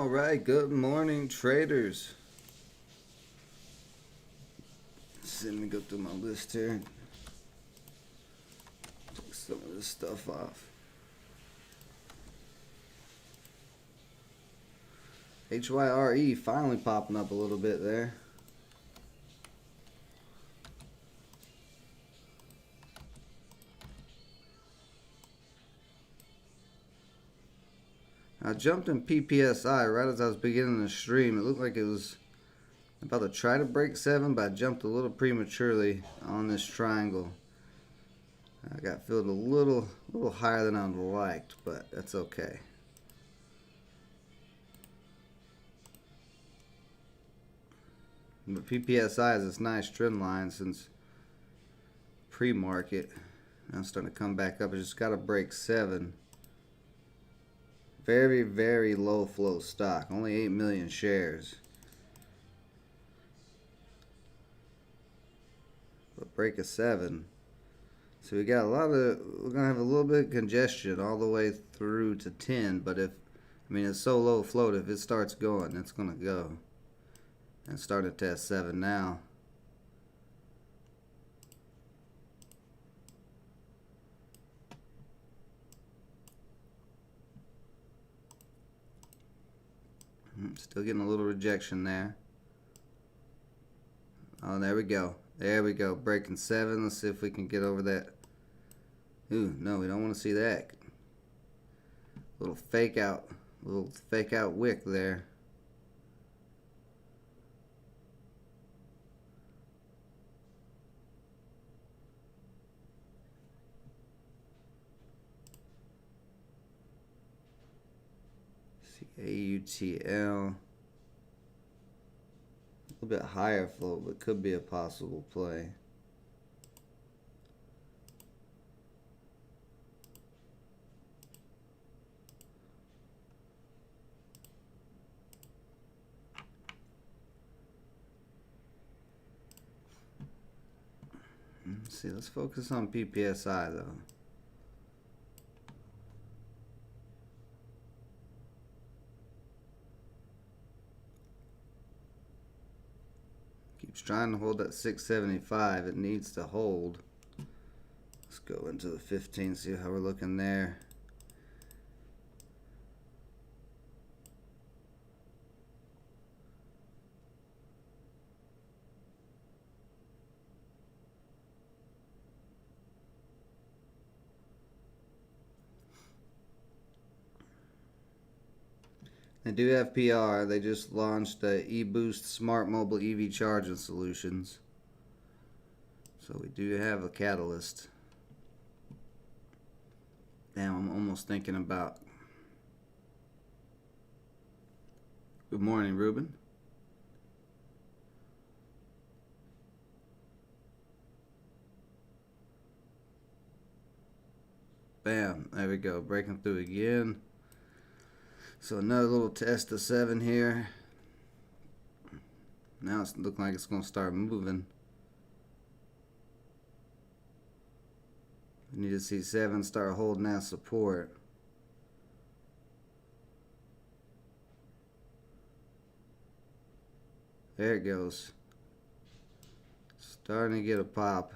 All right, good morning, traders. Let me go through my list here. Take some of this stuff off. HYRE finally popping up a little bit there. I jumped in PPSI right as I was beginning the stream. It looked like it was about to try to break 7, but I jumped a little prematurely on this triangle. I got filled a little higher than I'd liked, but that's okay. But PPSI is this nice trend line since pre-market. Now it's starting to come back up. It's just got to break 7. Very, very low flow stock. Only 8 million shares. But break a 7. So we got we're going to have a little bit of congestion all the way through to 10. But it's so low float, if it starts going, it's going to go. And start to test 7 now. Still getting a little rejection there. Oh, there we go. There we go. Breaking 7. Let's see if we can get over that. Ooh, no, we don't want to see that. Little fake out wick there. AUTL. A little bit higher float, but could be a possible play. Let's see, let's focus on PPSI though. Keeps trying to hold that 675. It needs to hold. Let's go into the 15, see how we're looking there. They do have PR. They just launched the eBoost Smart Mobile EV Charging Solutions. So we do have a catalyst. Damn, I'm almost thinking about... Good morning, Ruben. Bam, there we go, breaking through again. So another little test of 7 here. Now it's looking like it's going to start moving. We need to see 7 start holding that support. There it goes. Starting to get a pop.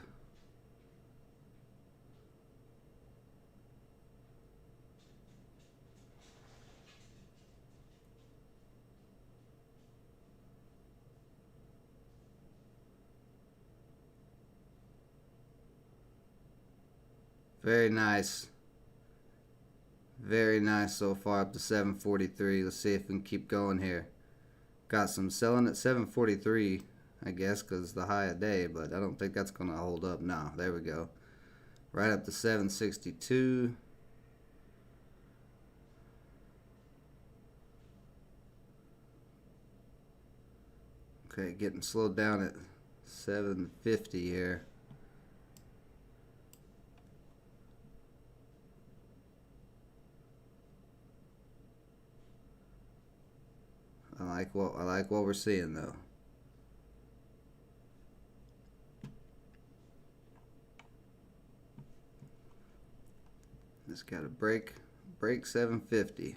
Very nice. Very nice so far, up to 743. Let's see if we can keep going here. Got some selling at 743, I guess, because the high of day, but I don't think that's going to hold up. No, there we go. Right up to 762. Okay, getting slowed down at 750 here. I like what we're seeing though. Just got to break 750.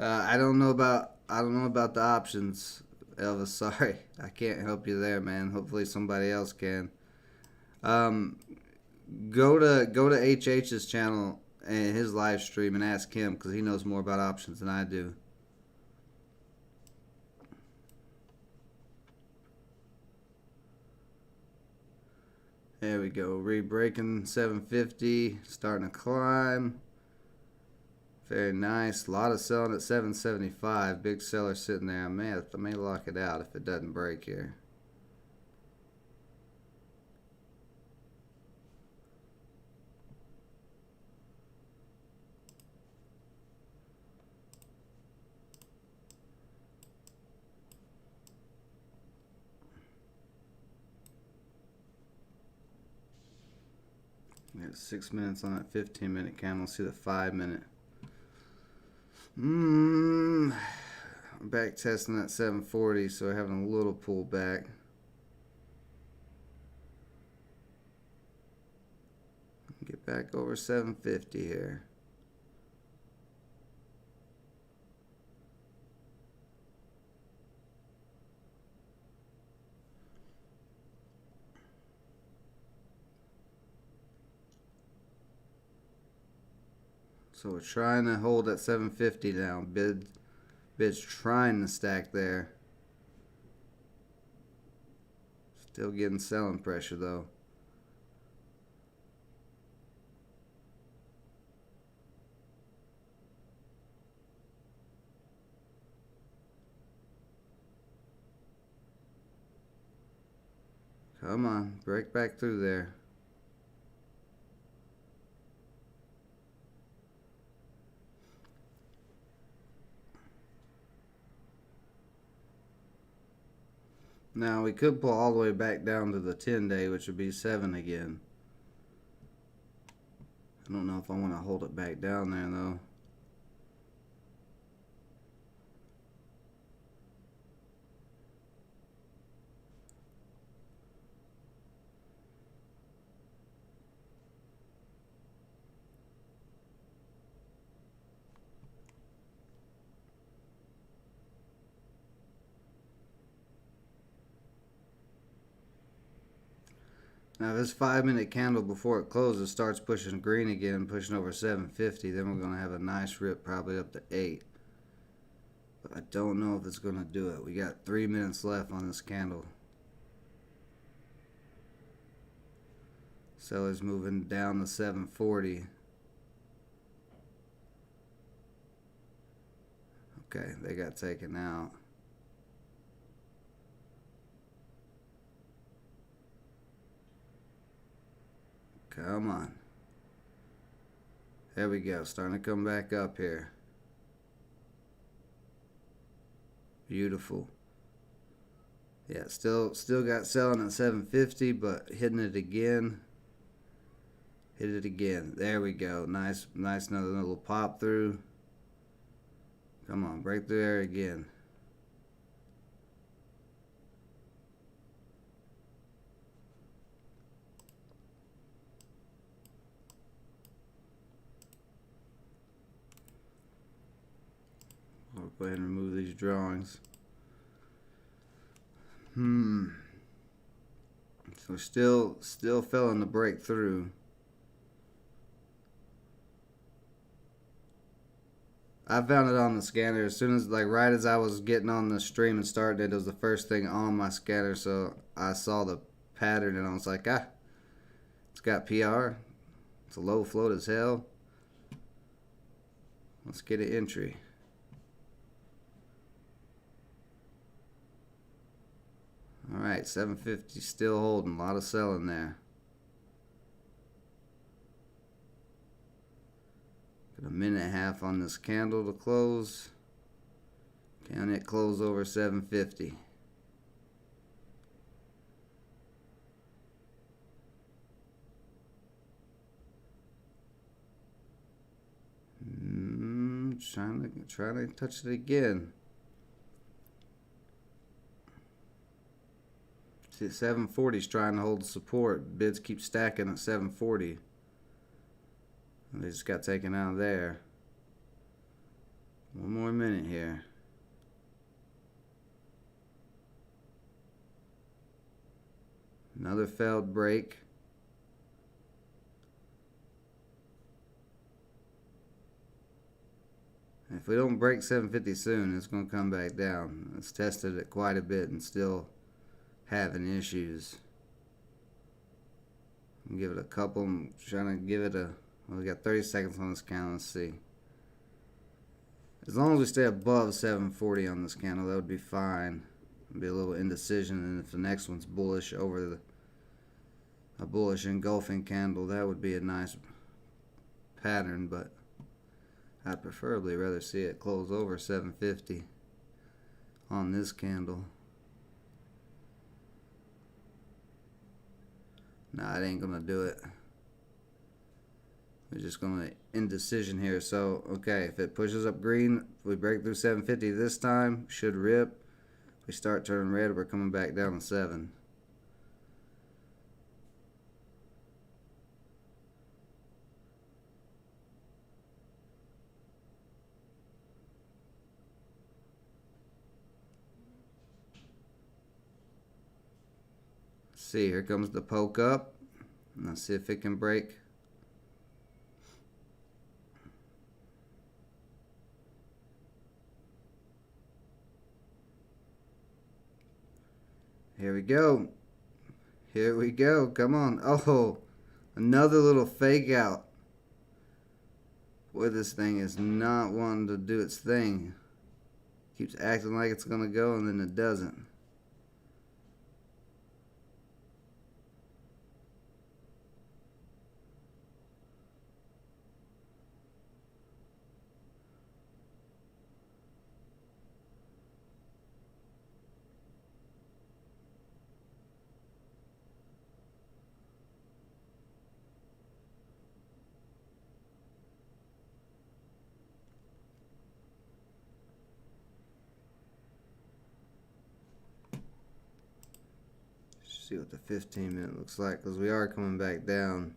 I don't know about the options, Elvis. Sorry, I can't help you there, man. Hopefully somebody else can. Um, go to HH's channel and his live stream and ask him because he knows more about options than I do. There we go. Re-breaking 750, starting to climb. Very nice. A lot of selling at 775. Big seller sitting there. I may lock it out if it doesn't break here. We got 6 minutes on that 15-minute candle. Let's see the 5-minute. Back testing that 740, so we're having a little pullback. Get back over 750 here. So we're trying to hold at 750 now. Bid's trying to stack there. Still getting selling pressure though. Come on, break back through there. Now we could pull all the way back down to the 10-day, which would be 7 again. I don't know if I want to hold it back down there though. Now, if this 5-minute candle before it closes starts pushing green again, pushing over 750, then we're going to have a nice rip probably up to 8. But I don't know if it's going to do it. We got 3 minutes left on this candle. Seller's moving down to 740. Okay, they got taken out. Come on. There we go. Starting to come back up here. Beautiful. Yeah, still got selling at 750, but hitting it again. Hit it again. There we go. Nice another little pop through. Come on, break through there again. I'll go ahead and remove these drawings. So still failing to break through. I found it on the scanner as soon as, like, right as I was getting on the stream and starting it, it was the first thing on my scanner. So I saw the pattern and I was like, it's got PR. It's a low float as hell. Let's get an entry. Alright, 750 still holding. A lot of selling there. Got a minute and a half on this candle to close. Can it close over 750? Trying to touch it again. See, 740 is trying to hold the support. Bids keep stacking at 740. And they just got taken out of there. One more minute here. Another failed break. If we don't break 750 soon, it's going to come back down. It's tested it quite a bit and still having issues. I'll give it a couple. I'm trying to give it a... Well, we got 30 seconds on this candle. Let's see. As long as we stay above 740 on this candle, that would be fine. It'd be a little indecision, and if the next one's bullish over a bullish engulfing candle, that would be a nice pattern, but I'd preferably rather see it close over 750 on this candle. Nah, it ain't gonna do it. We're just gonna indecision here. So, okay, if it pushes up green, we break through 750 this time, should rip. If we start turning red, we're coming back down to 7. See, here comes the poke up. Let's see if it can break. Here we go. Here we go. Come on. Oh, another little fake out. Boy, this thing is not wanting to do its thing. Keeps acting like it's going to go, and then it doesn't. See what the 15-minute looks like, because we are coming back down.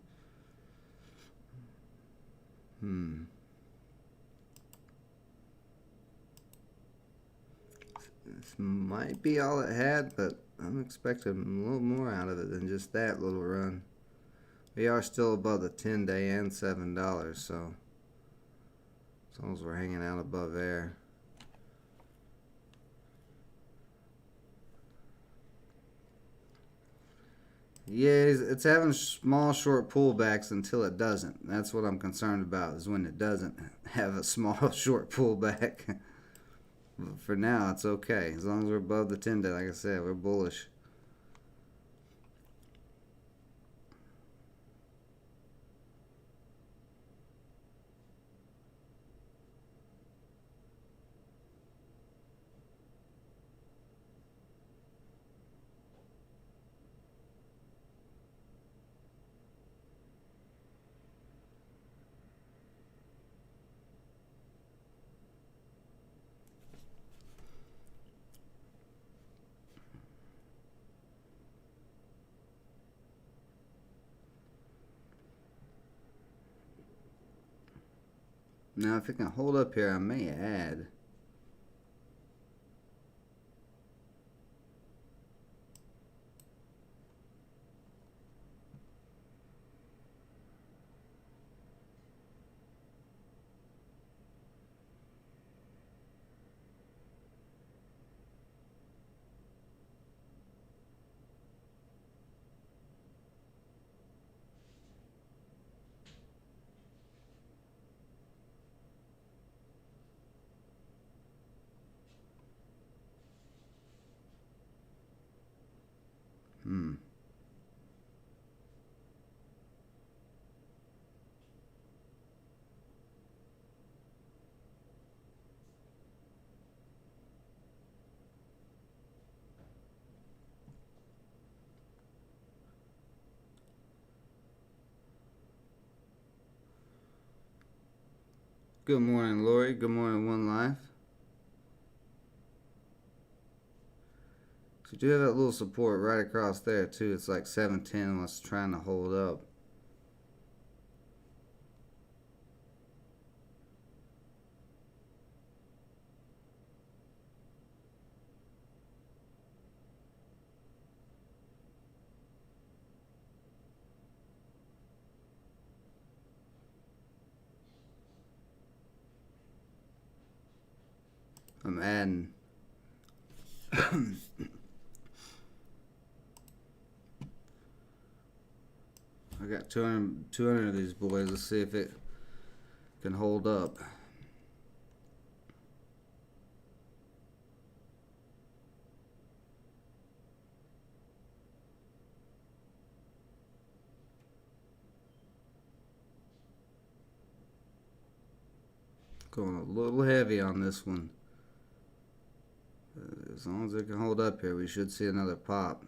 This might be all it had, but I'm expecting a little more out of it than just that little run. We are still above the 10-day and $7, so as long as we're hanging out above there. Yeah, it's having small short pullbacks until it doesn't. That's what I'm concerned about, is when it doesn't have a small short pullback. But for now, it's okay. As long as we're above the 10-day, like I said, we're bullish. Now, if it can hold up here, I may add. Good morning, Lori. Good morning, One Life. So you do have that little support right across there, too. It's like 710 was trying to hold up. I'm adding. I got 200 of these boys. Let's see if it can hold up. Going a little heavy on this one. As long as it can hold up here, we should see another pop.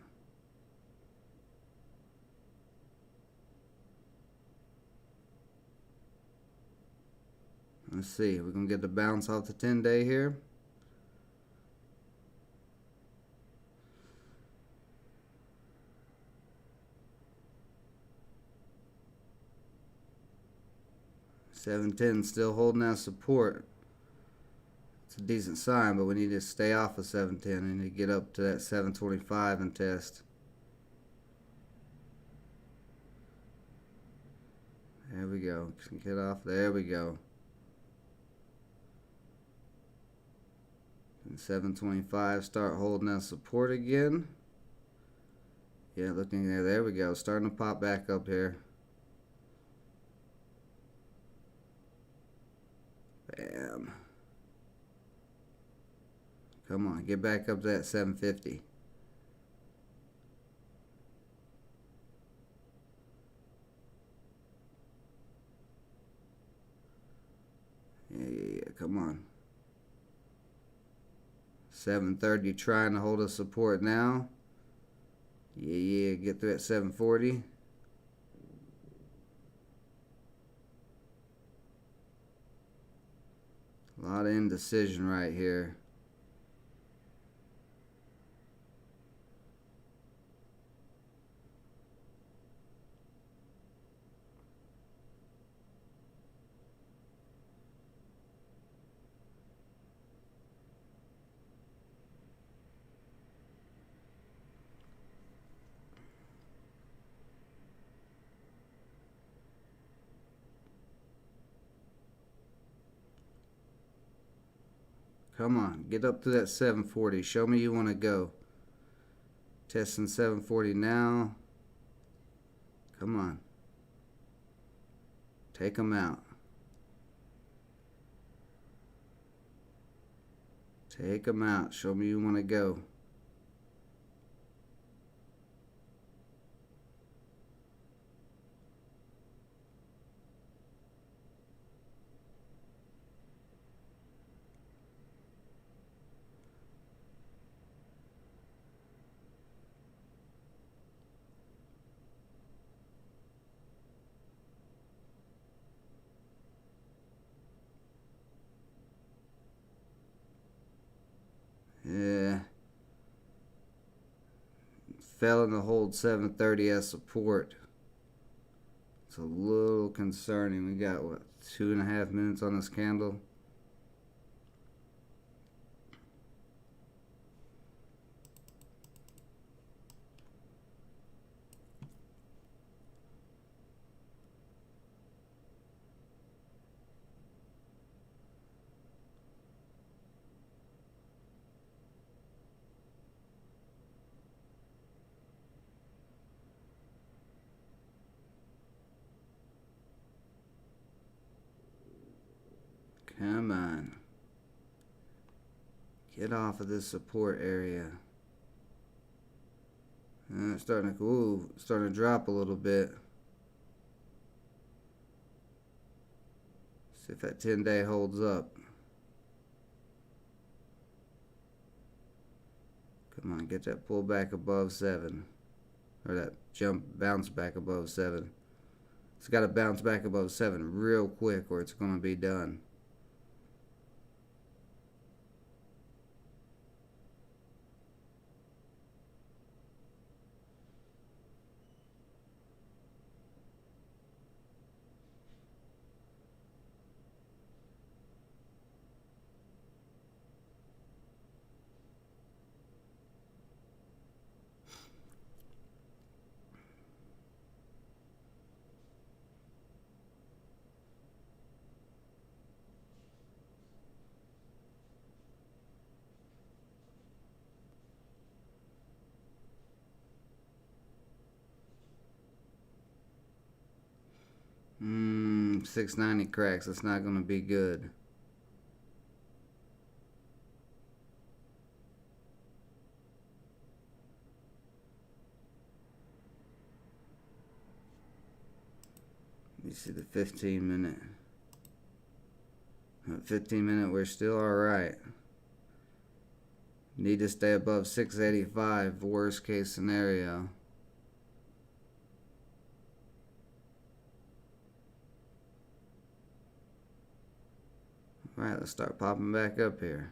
Let's see, we're going to get the bounce off the 10-day here. $7.10 still holding that support. It's a decent sign, but we need to stay off of $7.10 and to get up to that $7.25 and test. There we go. Get off. There we go. And $7.25 start holding that support again. Yeah, looking there. There we go. Starting to pop back up here. Bam. Come on, get back up to that 750. Yeah, come on. 730 trying to hold a support now. Yeah, get through at 740. A lot of indecision right here. Come on, get up to that 740. Show me you want to go. Testing 740 now. Come on. Take them out. Take them out. Show me you want to go. Yeah. Failing to hold 730 as support. It's a little concerning. We got, what, 2.5 minutes on this candle. Come on. Get off of this support area. And it's starting to drop a little bit. See if that 10-day holds up. Come on, get that pull back above 7. Or that bounce back above 7. It's got to bounce back above 7 real quick or it's going to be done. 690 cracks, it's not going to be good. Let me see the 15 minute. At 15 minute, we're still alright. Need to stay above 685, worst case scenario. Alright, let's start popping back up here.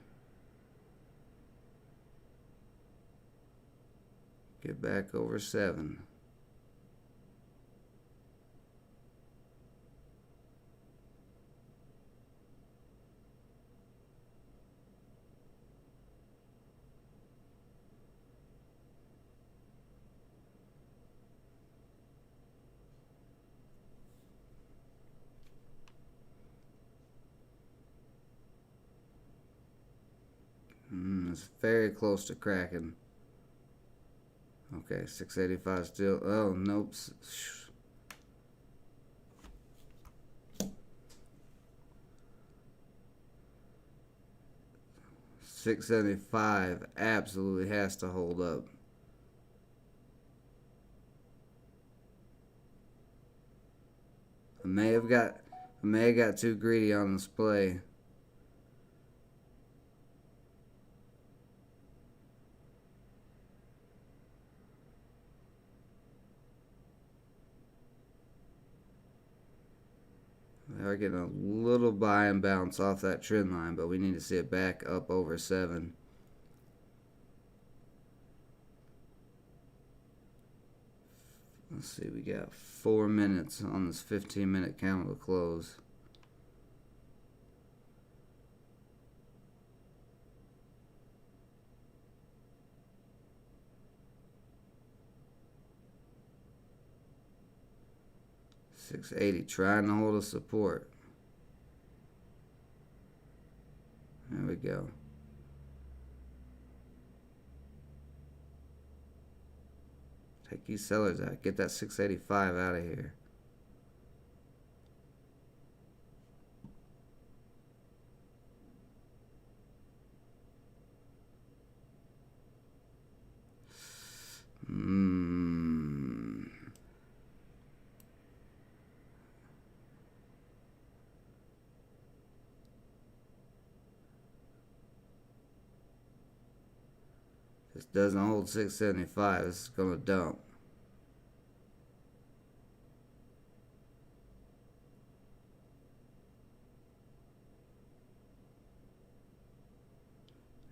Get back over 7. It's very close to cracking. Okay, 685 still. Oh, nope. 675 absolutely has to hold up. I may have got too greedy on this play. We are getting a little buy and bounce off that trend line, but we need to see it back up over 7. Let's see, we got 4 minutes on this 15-minute candle to close. $680, trying to hold a support. There we go. Take these sellers out. Get that 685 out of here. This doesn't hold 675. This is going to dump.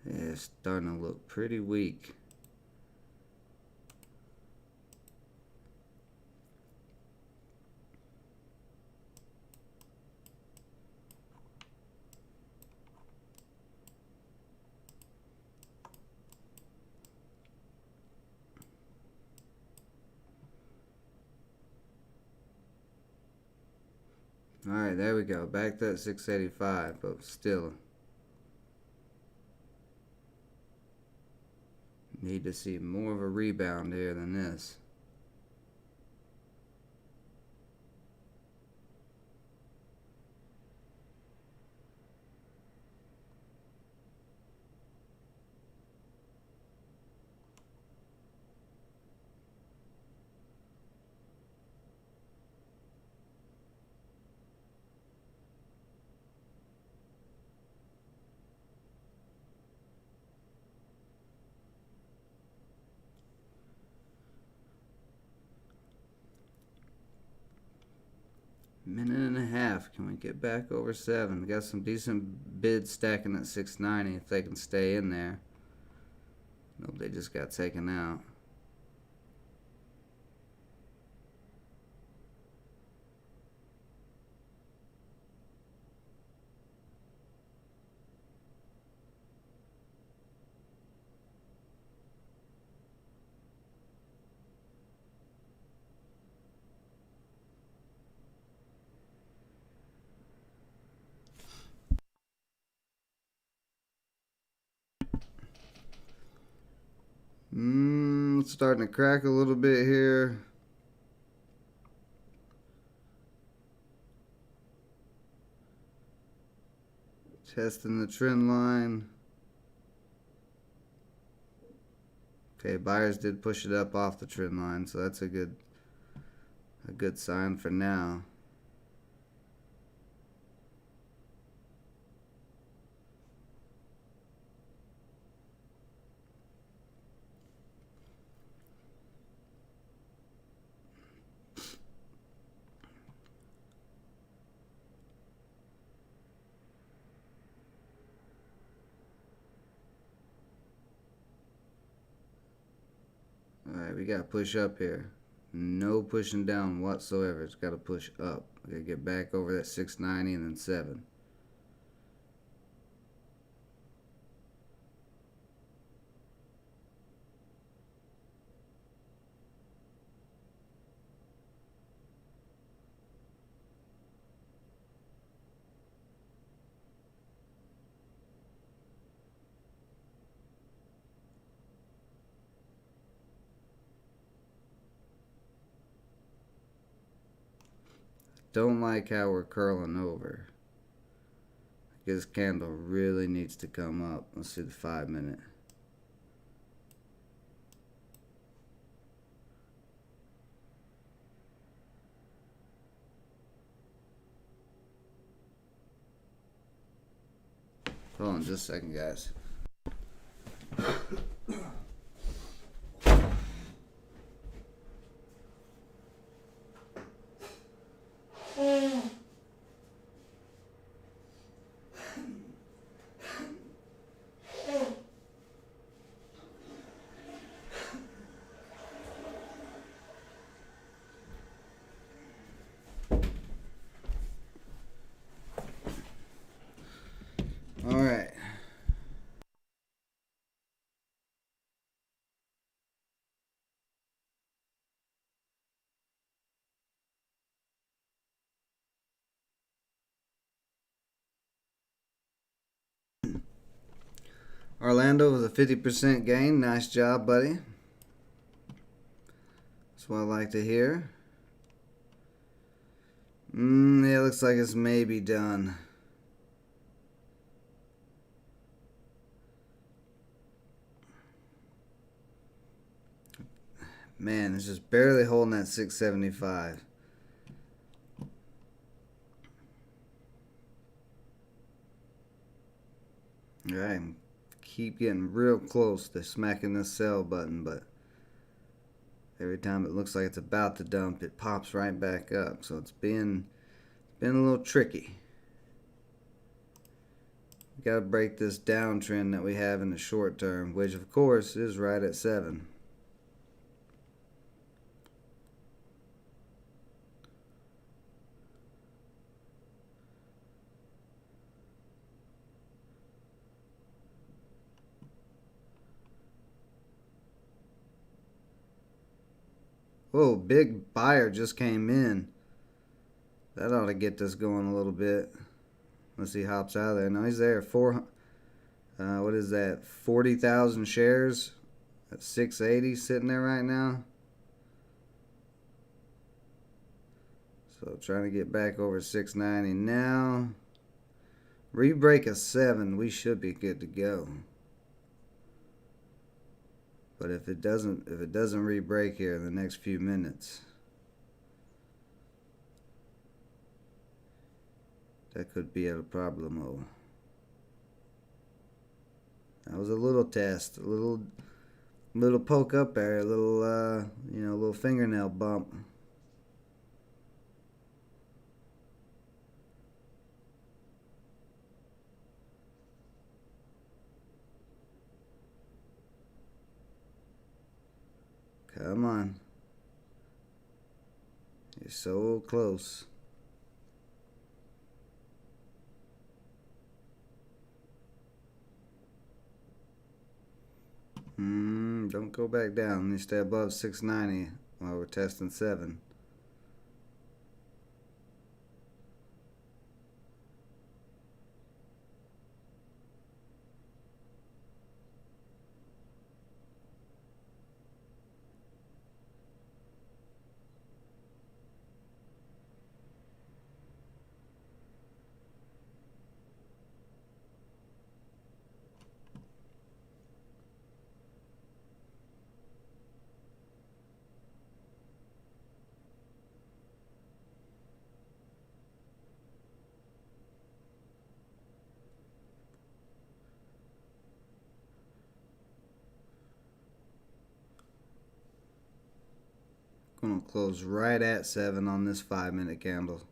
Yeah, it's starting to look pretty weak. Alright, there we go. Back to that 685, but still need to see more of a rebound here than this. Minute and a half. Can we get back over 7? Got some decent bids stacking at 690 if they can stay in there. Nope, they just got taken out. It's starting to crack a little bit here. Testing the trend line. Okay, buyers did push it up off the trend line, so that's a good sign for now. Alright, we gotta push up here. No pushing down whatsoever. It's gotta push up. We gotta get back over that 690 and then 7. Don't like how we're curling over. This candle really needs to come up. Let's see the 5-minute. Hold on just a second, guys. All right. Orlando with a 50% gain. Nice job, buddy. That's what I like to hear. Yeah, looks like it's maybe done. Man, it's just barely holding that 675. Alright, keep getting real close to smacking this sell button, but every time it looks like it's about to dump, it pops right back up. So it's been a little tricky. We got to break this downtrend that we have in the short term, which of course is right at 7. Whoa, big buyer just came in. That ought to get this going a little bit. Unless he hops out of there. No, he's there. What is that? 40,000 shares at 680 sitting there right now. So trying to get back over 690 now. Re-break a 7, we should be good to go. But if it doesn't re-break here in the next few minutes, that could be a problem. That was a little test, a little poke up there, a little little fingernail bump. Come on. You're so close. Don't go back down. You stay above 690 while we're testing 7. Gonna close right at 7 on this 5-minute candle.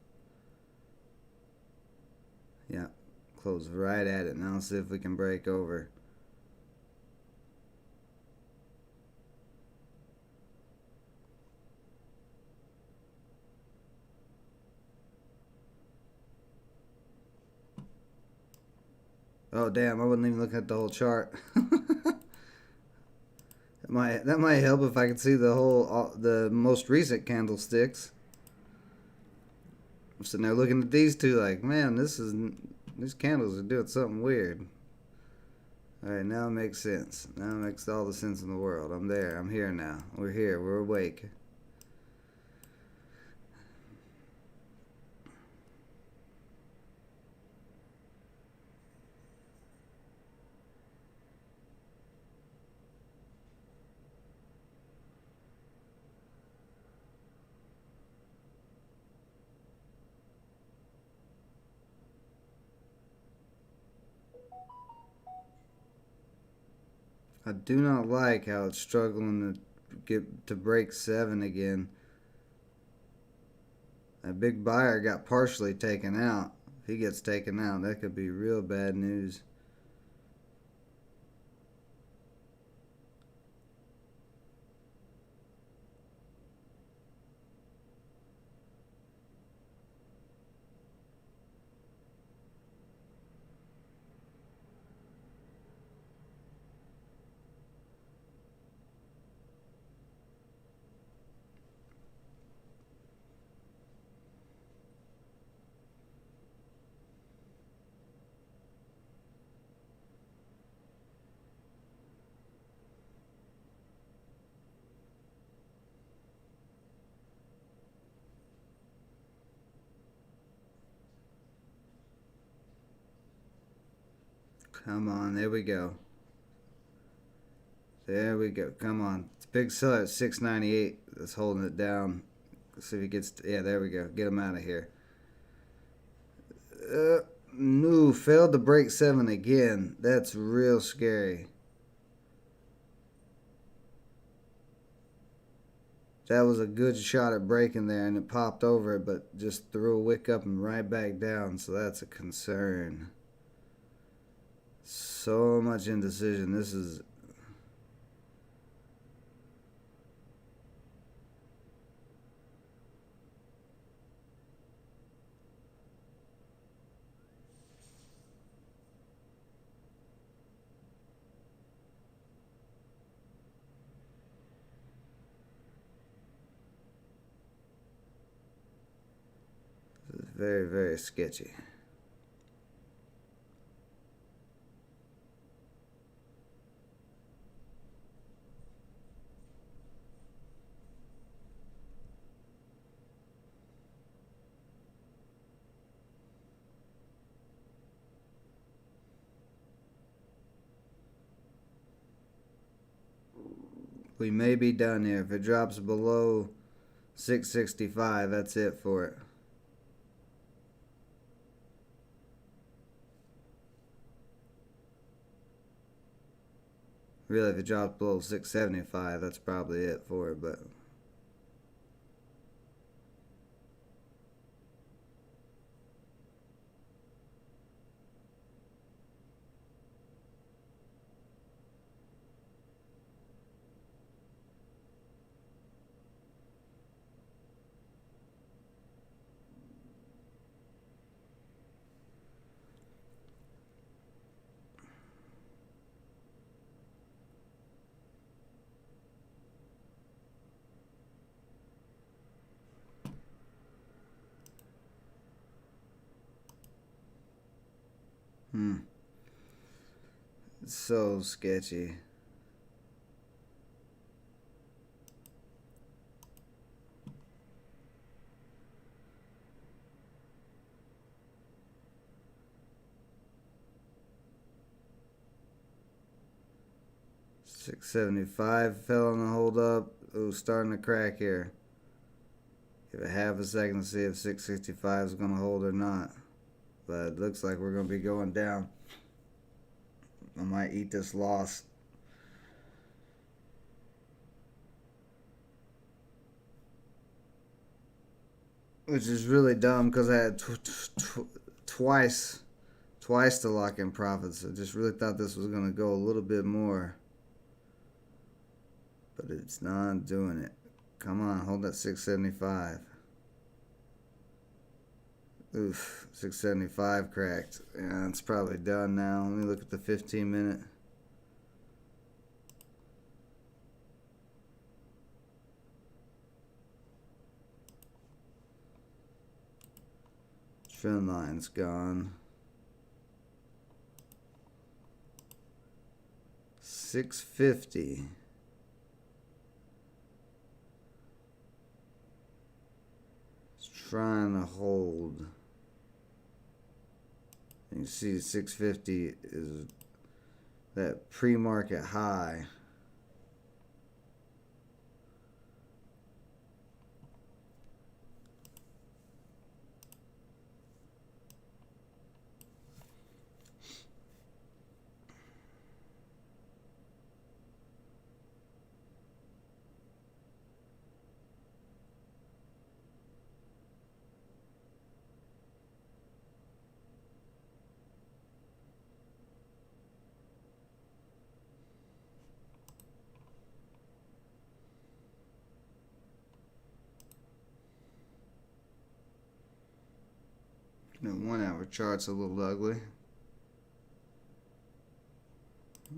Yeah, close right at it. Now let's see if we can break over. Oh damn, I wasn't even looking at the whole chart. That might help if I could see the most recent candlesticks. I'm sitting there looking at these two like, man, these candles are doing something weird. All right, now it makes sense. Now it makes all the sense in the world. I'm there. I'm here now. We're here. We're awake. I do not like how it's struggling to get to break 7 again. That big buyer got partially taken out. If he gets taken out, that could be real bad news. Come on, there we go. There we go. Come on. It's big seller at 698. That's holding it down. Let's see if he gets. Yeah, there we go. Get him out of here. No, failed to break 7 again. That's real scary. That was a good shot at breaking there, and it popped over it, but just threw a wick up and right back down. So that's a concern. So much indecision. This is very, very sketchy. We may be done here. If it drops below 665, that's it for it. Really, if it drops below 675, that's probably it for it, but it's so sketchy. $675 fell on the hold up. Ooh, starting to crack here. Give it half a second to see if 665 is going to hold or not. But it looks like we're going to be going down. I might eat this loss. which is really dumb because I had twice to lock in profits. I just really thought this was going to go a little bit more, but it's not doing it. Come on, hold that 675. Oof, 675 cracked. Yeah, it's probably done now. Let me look at the 15-minute. Trend line's gone. 650. It's trying to hold. You see 650 is that pre-market high. The 1 hour chart's a little ugly.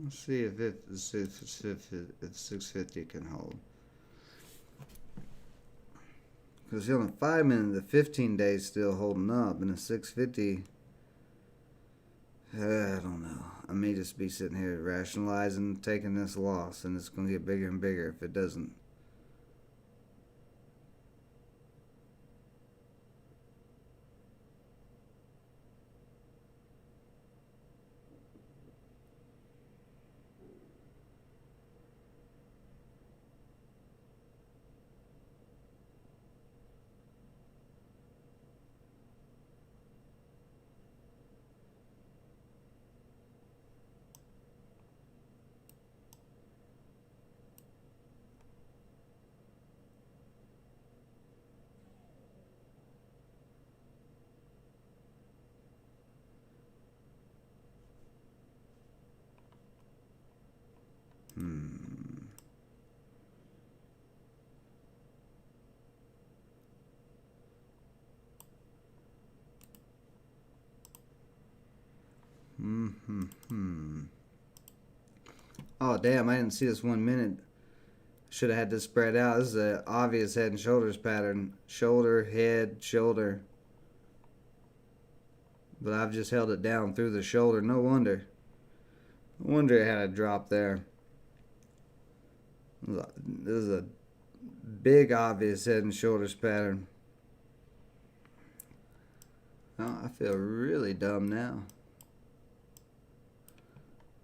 Let's see if 650 can hold. Because on the 5 minute, the 15 days still holding up, and the 650, I don't know. I may just be sitting here rationalizing taking this loss, and it's going to get bigger and bigger if it doesn't. Oh, damn, I didn't see this 1 minute. Should have had this spread out. This is an obvious head and shoulders pattern. Shoulder, head, shoulder. But I've just held it down through the shoulder. No wonder. No wonder it had a drop there. This is a big obvious head and shoulders pattern. Oh, I feel really dumb now.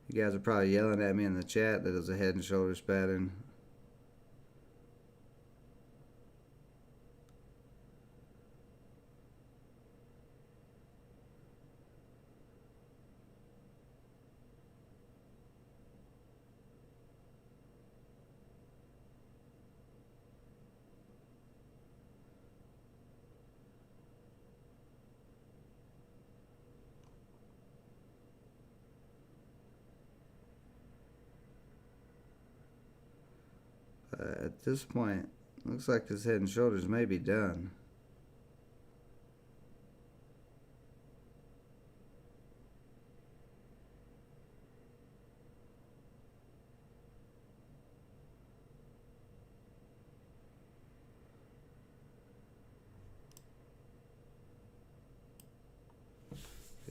You guys are probably yelling at me in the chat that it was a head and shoulders pattern. At this point, looks like this head and shoulders may be done.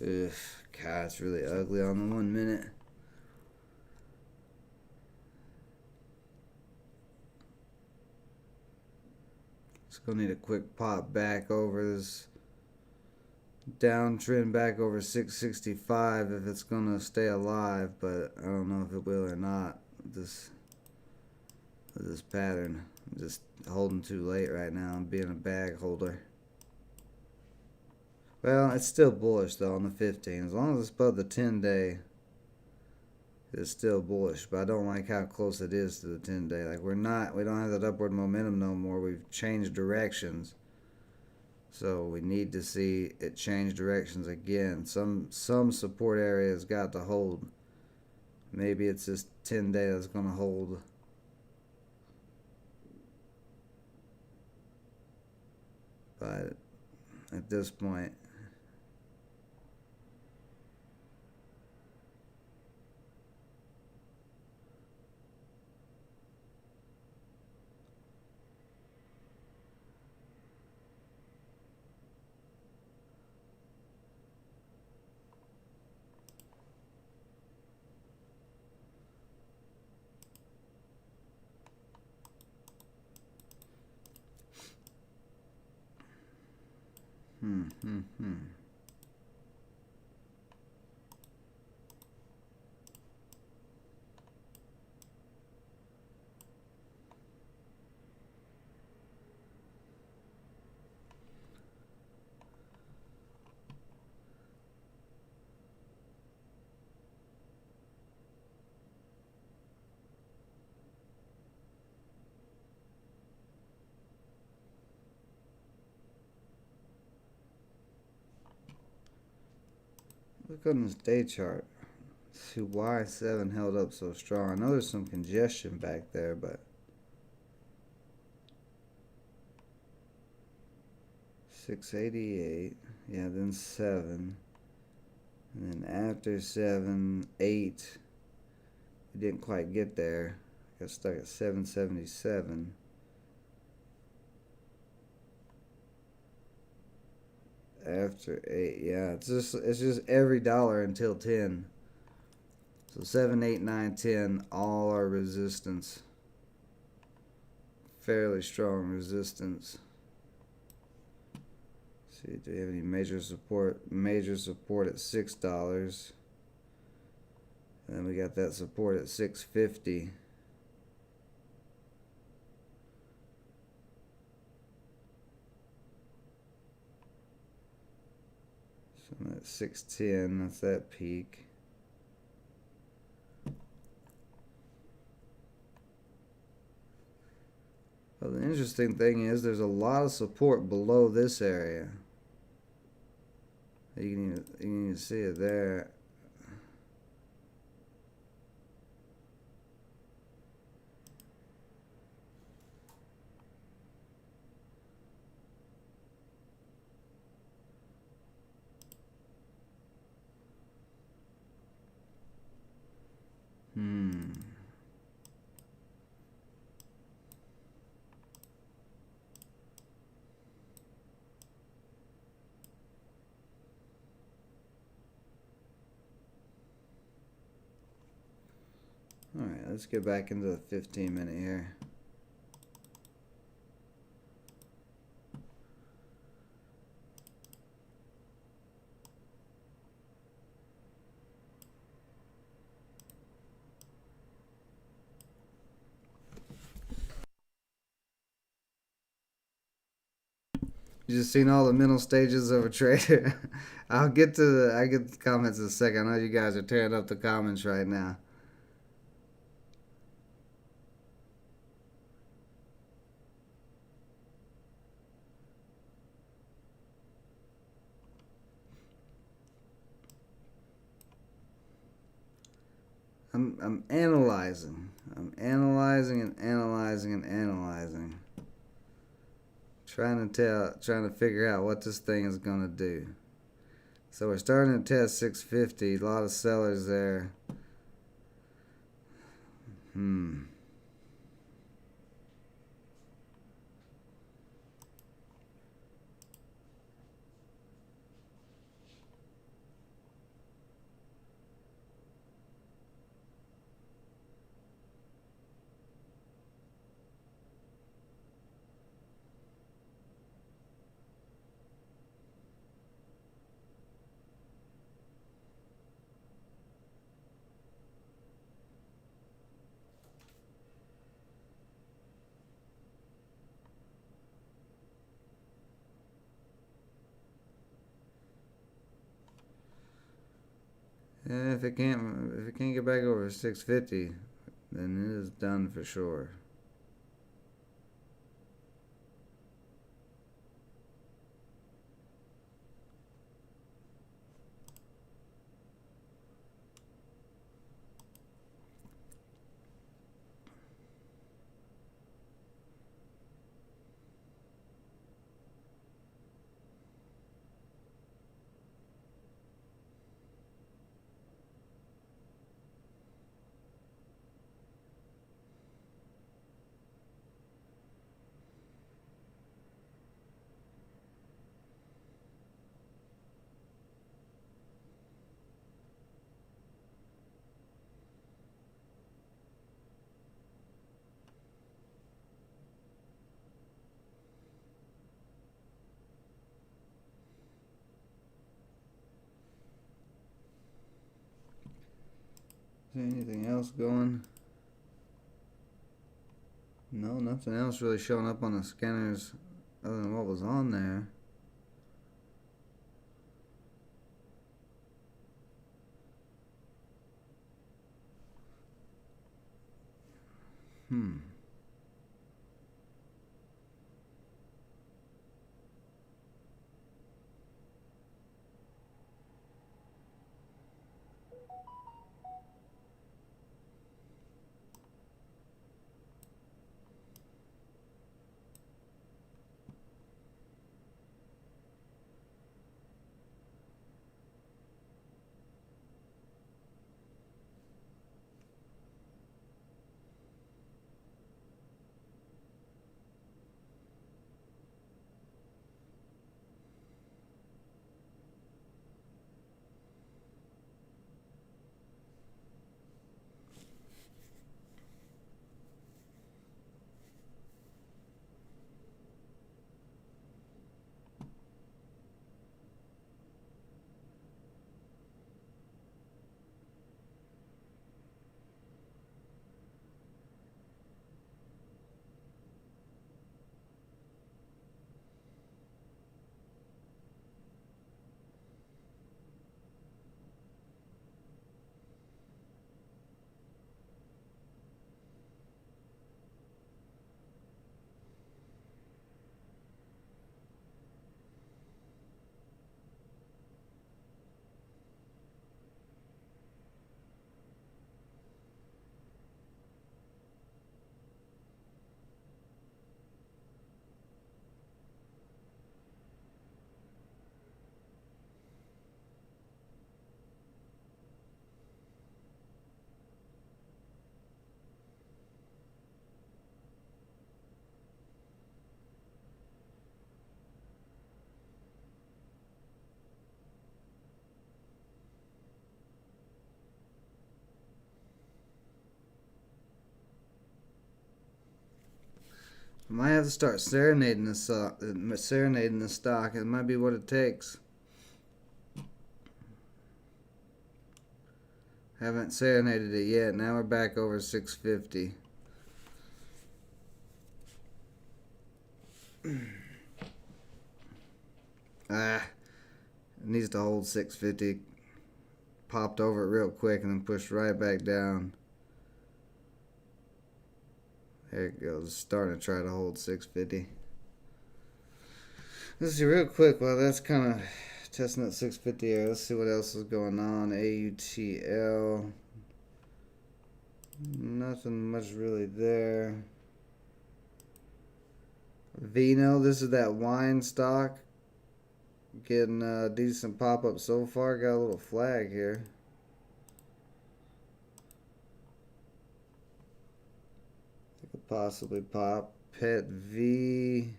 Ugh, God, it's really ugly on the 1 minute. It's going to need a quick pop back over this downtrend back over 665 if it's going to stay alive, but I don't know if it will or not. This pattern, I'm just holding too late right now. I'm being a bag holder. Well, it's still bullish though on the 15. As long as it's above the 10-day, it's still bullish. But I don't like how close it is to the 10-day. Like we don't have that upward momentum no more. We've changed directions. So we need to see it change directions again. Some support area has got to hold. Maybe it's this 10-day that's going to hold. But at this point, look on this day chart. See why 7 held up so strong. I know there's some congestion back there, but 688, yeah, then 7, and then after 7, 8. We didn't quite get there. Got stuck at 777. After 8, yeah, it's just every dollar until 10. So 7, 8, 9, 10, all are resistance. Fairly strong resistance. Let's see, do we have any major support? Major support at $6. And then we got that support at 650. So that's 610, that's that peak. Well, the interesting thing is there's a lot of support below this area. You can even see it there. Alright, let's get back into the 15-minute here. You just seen all the mental stages of a trader. I get the comments in a second. I know you guys are tearing up the comments right now. I'm analyzing. I'm analyzing and analyzing and analyzing. Trying to figure out what this thing is gonna do. So we're starting to test 650. A lot of sellers there. Yeah, if it can't get back over 650, then it is done for sure. – there anything else going? No, nothing else really showing up on the scanners other than what was on there. I might have to start serenading this stock. It might be what it takes. Haven't serenaded it yet. Now we're back over 650. It needs to hold 650. Popped over it real quick and then pushed right back down. There it goes. Starting to try to hold 650. Let's see real quick. Well, that's kind of testing that 650 area. Let's see what else is going on. AUTL. Nothing much really there. Vino. This is that wine stock. Getting a decent pop-up so far. Got a little flag here. Could possibly pop. Pet V.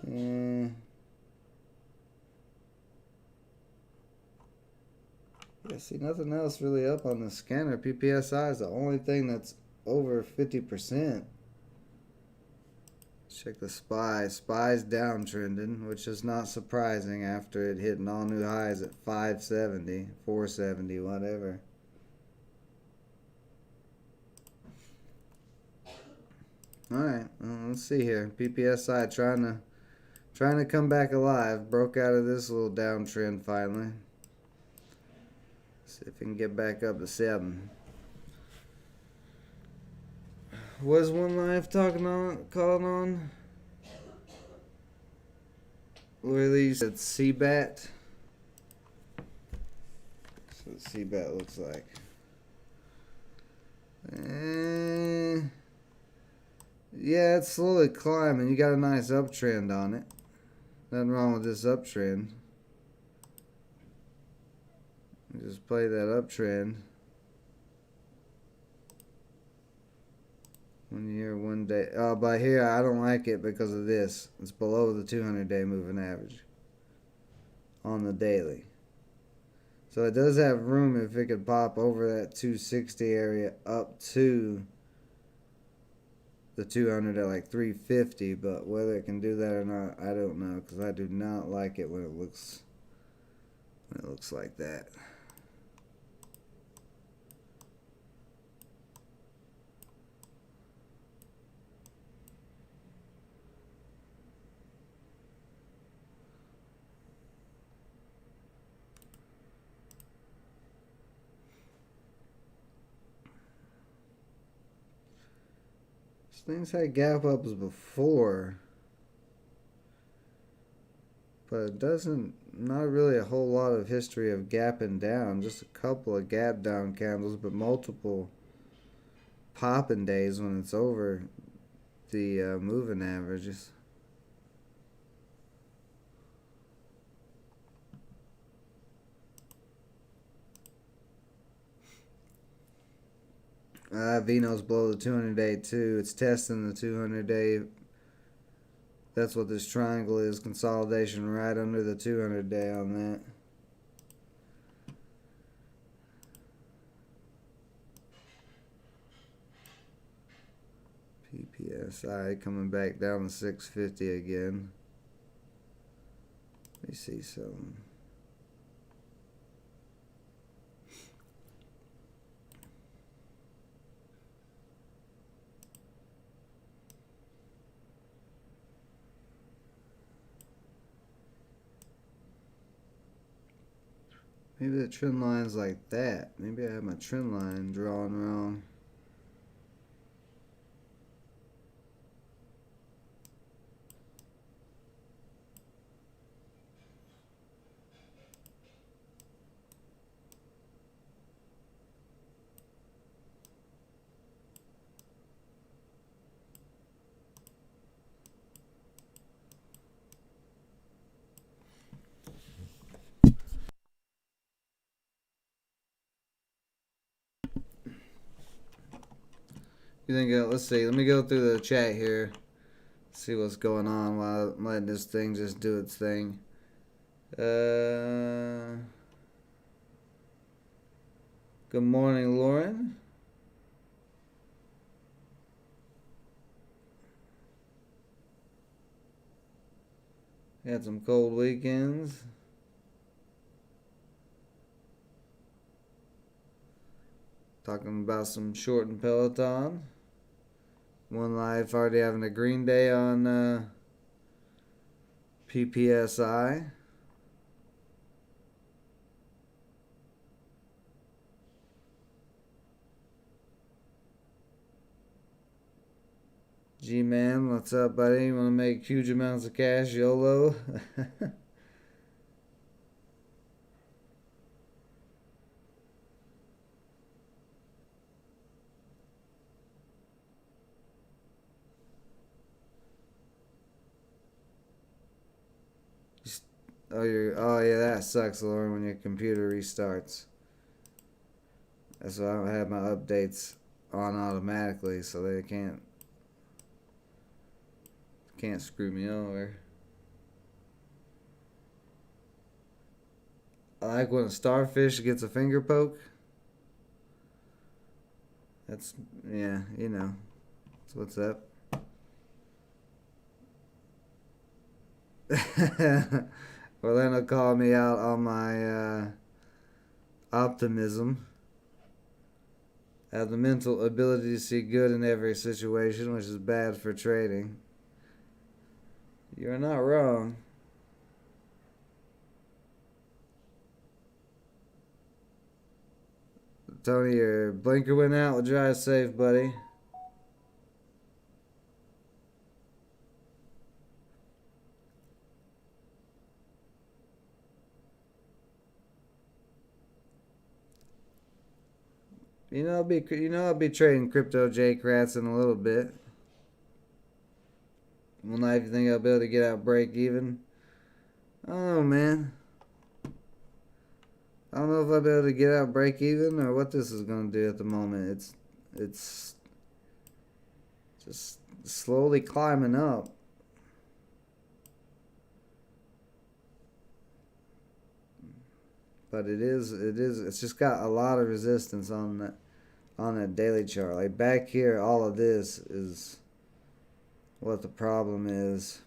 Yeah, see, nothing else really up on the scanner. PPSI is the only thing that's over 50%. Check the SPY. SPY's downtrending, which is not surprising after it hitting all new highs at 570, 470, whatever. Alright, well, let's see here. PPSI trying to come back alive. Broke out of this little downtrend finally. See if we can get back up to 7. Was One Life calling on? Or at least it's CBAT. That's what CBAT looks like. Yeah, it's slowly climbing. You got a nice uptrend on it. Nothing wrong with this uptrend. Just play that uptrend. 1 year, 1 day. But here I don't like it because of this. It's below the 200-day moving average on the daily. So it does have room if it could pop over that 260 area up to the 200 at like 350, but whether it can do that or not, I don't know, because I do not like it when it looks like that. things had gap ups before, but it doesn't, not really a whole lot of history of gapping down. Just a couple of gap down candles, but multiple popping days when it's over the moving averages. Vino's below the 200-day too. It's testing the 200-day. That's what this triangle is. Consolidation right under the 200-day on that. PPSI coming back down to 650 again. Let me see something. Maybe the trend line's like that. Maybe I have my trend line drawn wrong. You think? Let's see. Let me go through the chat here. See what's going on while I'm letting this thing just do its thing. Good morning, Lauren. Had some cold weekends. Talking about some shortened Peloton. One Life already having a green day on PPSI. G-Man, what's up, buddy? You want to make huge amounts of cash, YOLO? Oh yeah, that sucks, Lauren, when your computer restarts. That's why I don't have my updates on automatically, so they can't screw me over. I like when a starfish gets a finger poke. That's, yeah, you know. That's what's up. Orlando called me out on my optimism. I have the mental ability to see good in every situation, which is bad for trading. You're not wrong. Tony, your blinker went out. We'll drive safe, buddy. I'll be trading crypto J-Crats in a little bit. One night, you think I'll be able to get out break even? I don't know, man. I don't know if I'll be able to get out break even or what this is going to do at the moment. It's just slowly climbing up. But it's just got a lot of resistance on that daily chart. Like back here, all of this is what the problem is.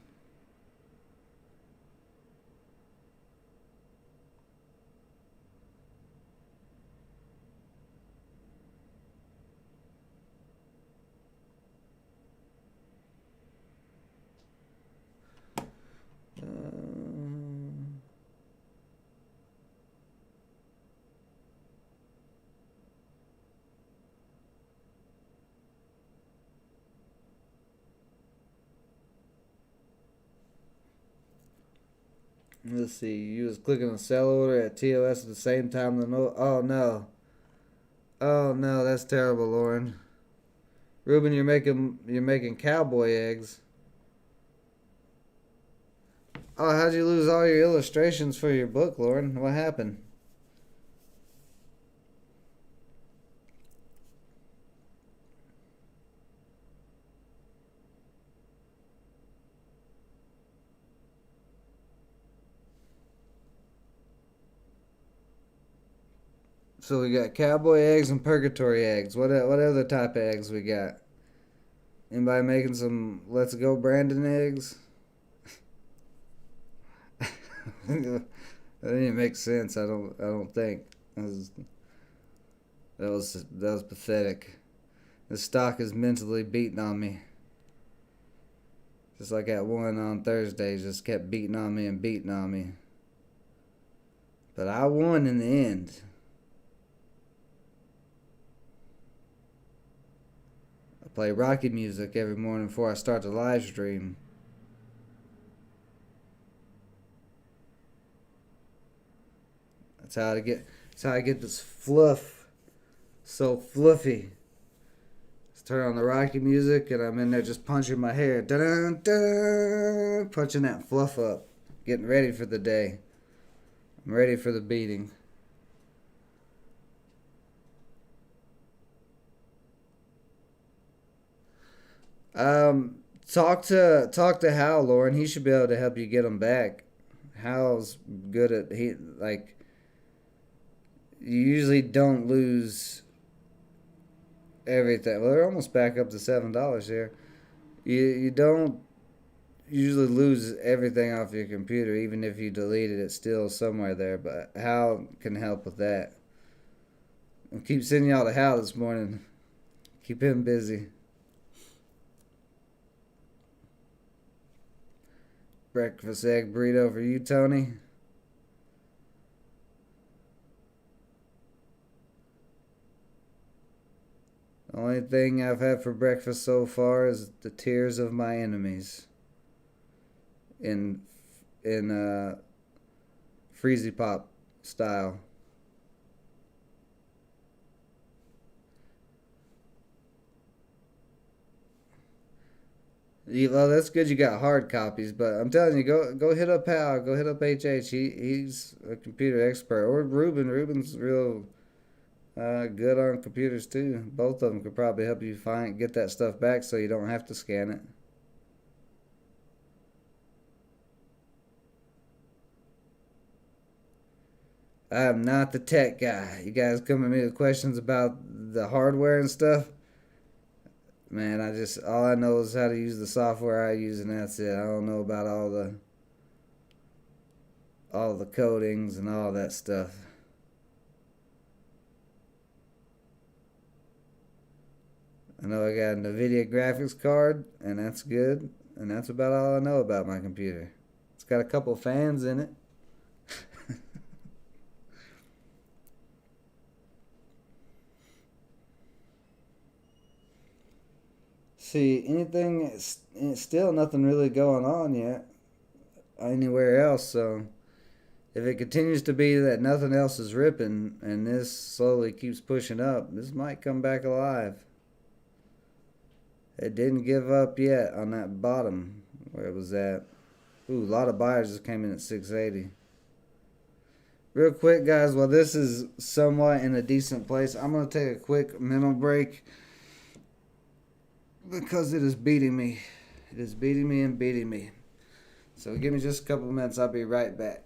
Let's see. You was clicking a sell order at TOS at the same time. Oh no. Oh no, that's terrible, Lauren. Ruben, you're making cowboy eggs. Oh, how'd you lose all your illustrations for your book, Lauren? What happened? So we got cowboy eggs and purgatory eggs. What other type of eggs we got? Anybody making some Let's Go Brandon eggs? That didn't make sense. I don't think. That was pathetic. The stock is mentally beating on me. Just like that one on Thursday, just kept beating on me and beating on me. But I won in the end. I play Rocky music every morning before I start the live stream. That's how I get. That's how I get this fluff so fluffy. Just turn on the Rocky music and I'm in there just punching my hair, dun dun, punching that fluff up, getting ready for the day. I'm ready for the beating. Talk to Hal, Lauren. He should be able to help you get them back. Hal's good at he like you usually don't lose everything. Well, they're almost back up to $7 here. You don't usually lose everything off your computer, even if you delete it. It's still somewhere there. But Hal can help with that. And keep sending y'all to Hal this morning. Keep him busy. Breakfast egg burrito for you, Tony. The only thing I've had for breakfast so far is the tears of my enemies in freezy pop style. Well, that's good. You got hard copies, but I'm telling you, go hit up Hal, go hit up HH. He's a computer expert, or Ruben. Ruben's real good on computers too. Both of them could probably help you get that stuff back, so you don't have to scan it. I'm not the tech guy. You guys come at me with questions about the hardware and stuff. Man, all I know is how to use the software I use, and that's it. I don't know about all the codings and all that stuff. I know I got a NVIDIA graphics card, and that's good. And that's about all I know about my computer. It's got a couple fans in it. See, it's still nothing really going on yet anywhere else. So if it continues to be that nothing else is ripping and this slowly keeps pushing up, this might come back alive. It didn't give up yet on that bottom where it was at. Ooh, a lot of buyers just came in at 680. Real quick, guys, while this is somewhat in a decent place, I'm going to take a quick mental break because it is beating me. It is beating me and beating me. So give me just a couple of minutes. I'll be right back.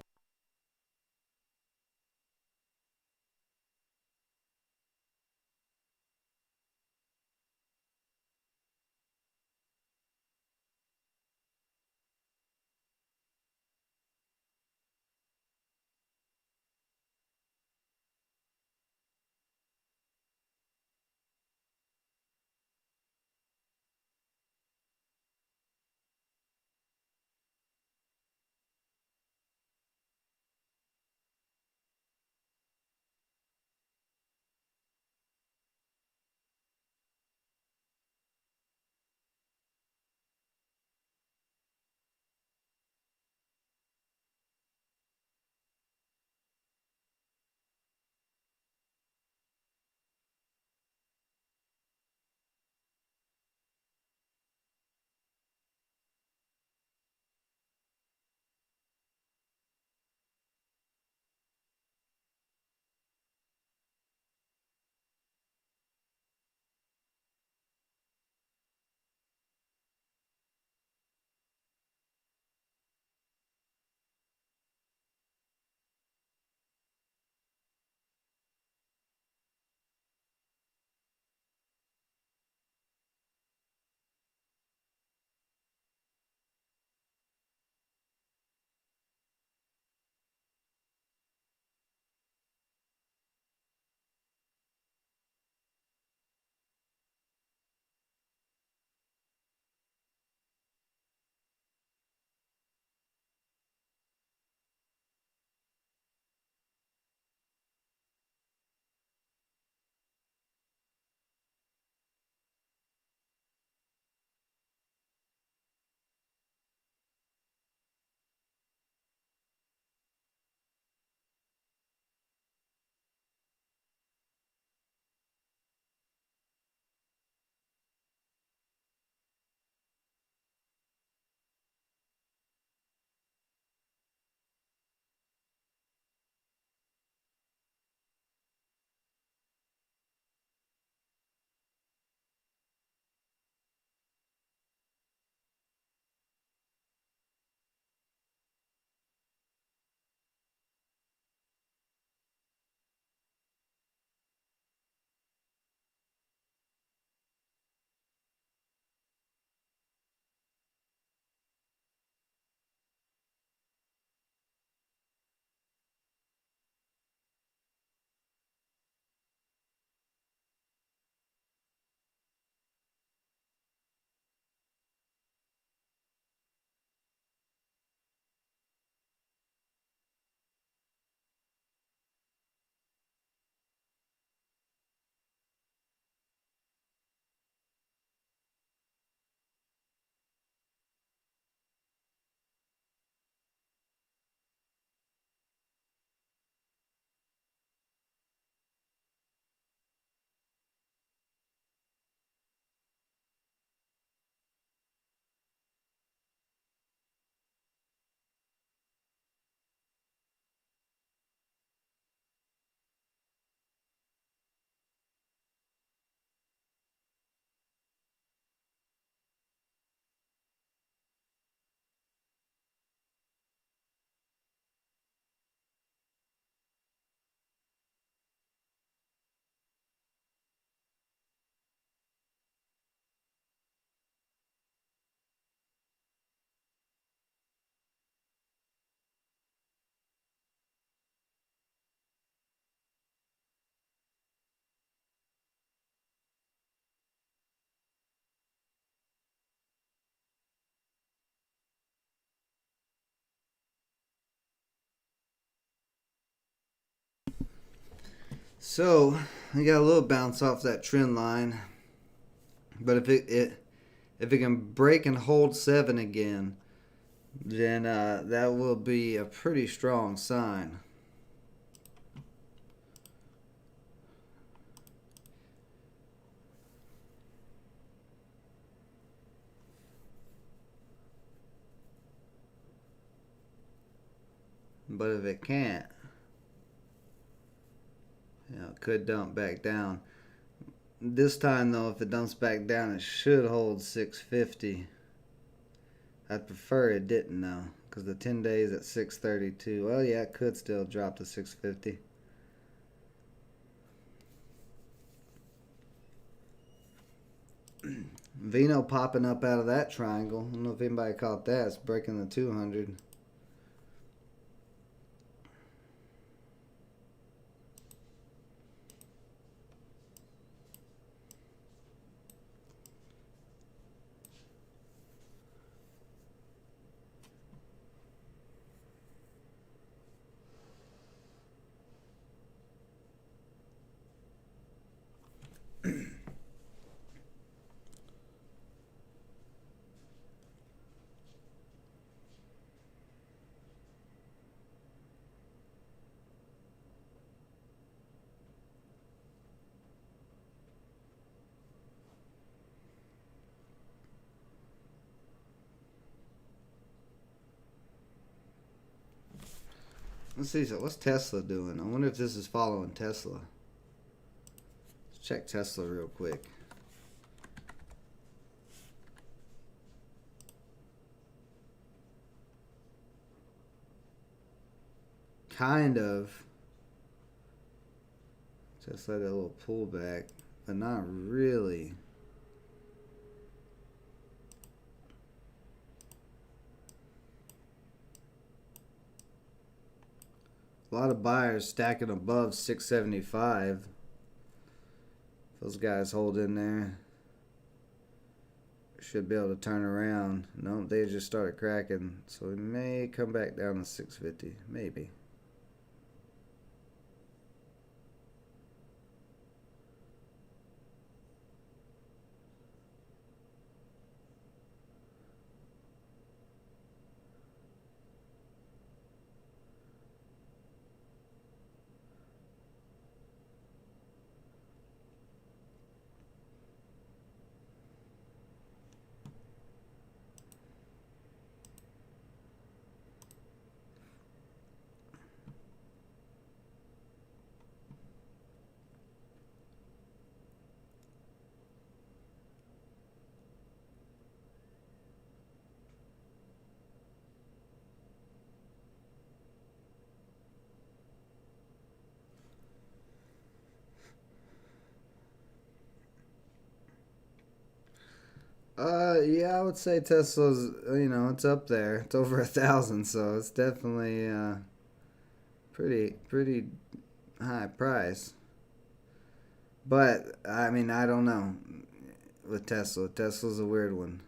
So I got a little bounce off that trend line, but if it can break and hold 7 again, then that will be a pretty strong sign. But if it can't, it could dump back down. This time though, if it dumps back down, it should hold 650. I'd prefer it didn't though, because the 10 days at 632. Well, yeah, it could still drop to 650. Vino popping up out of that triangle. I don't know if anybody caught that. It's breaking the 200. Let's see, so what's Tesla doing? I wonder if this is following Tesla. Let's check Tesla real quick. Kind of. Just like a little pullback, but not really. A lot of buyers stacking above 675. Those guys hold in there. Should be able to turn around. No, they just started cracking, so we may come back down to 650, maybe. Yeah, I would say Tesla's, it's up there. It's over 1,000, so it's definitely pretty high price. But I mean, I don't know with Tesla. Tesla's a weird one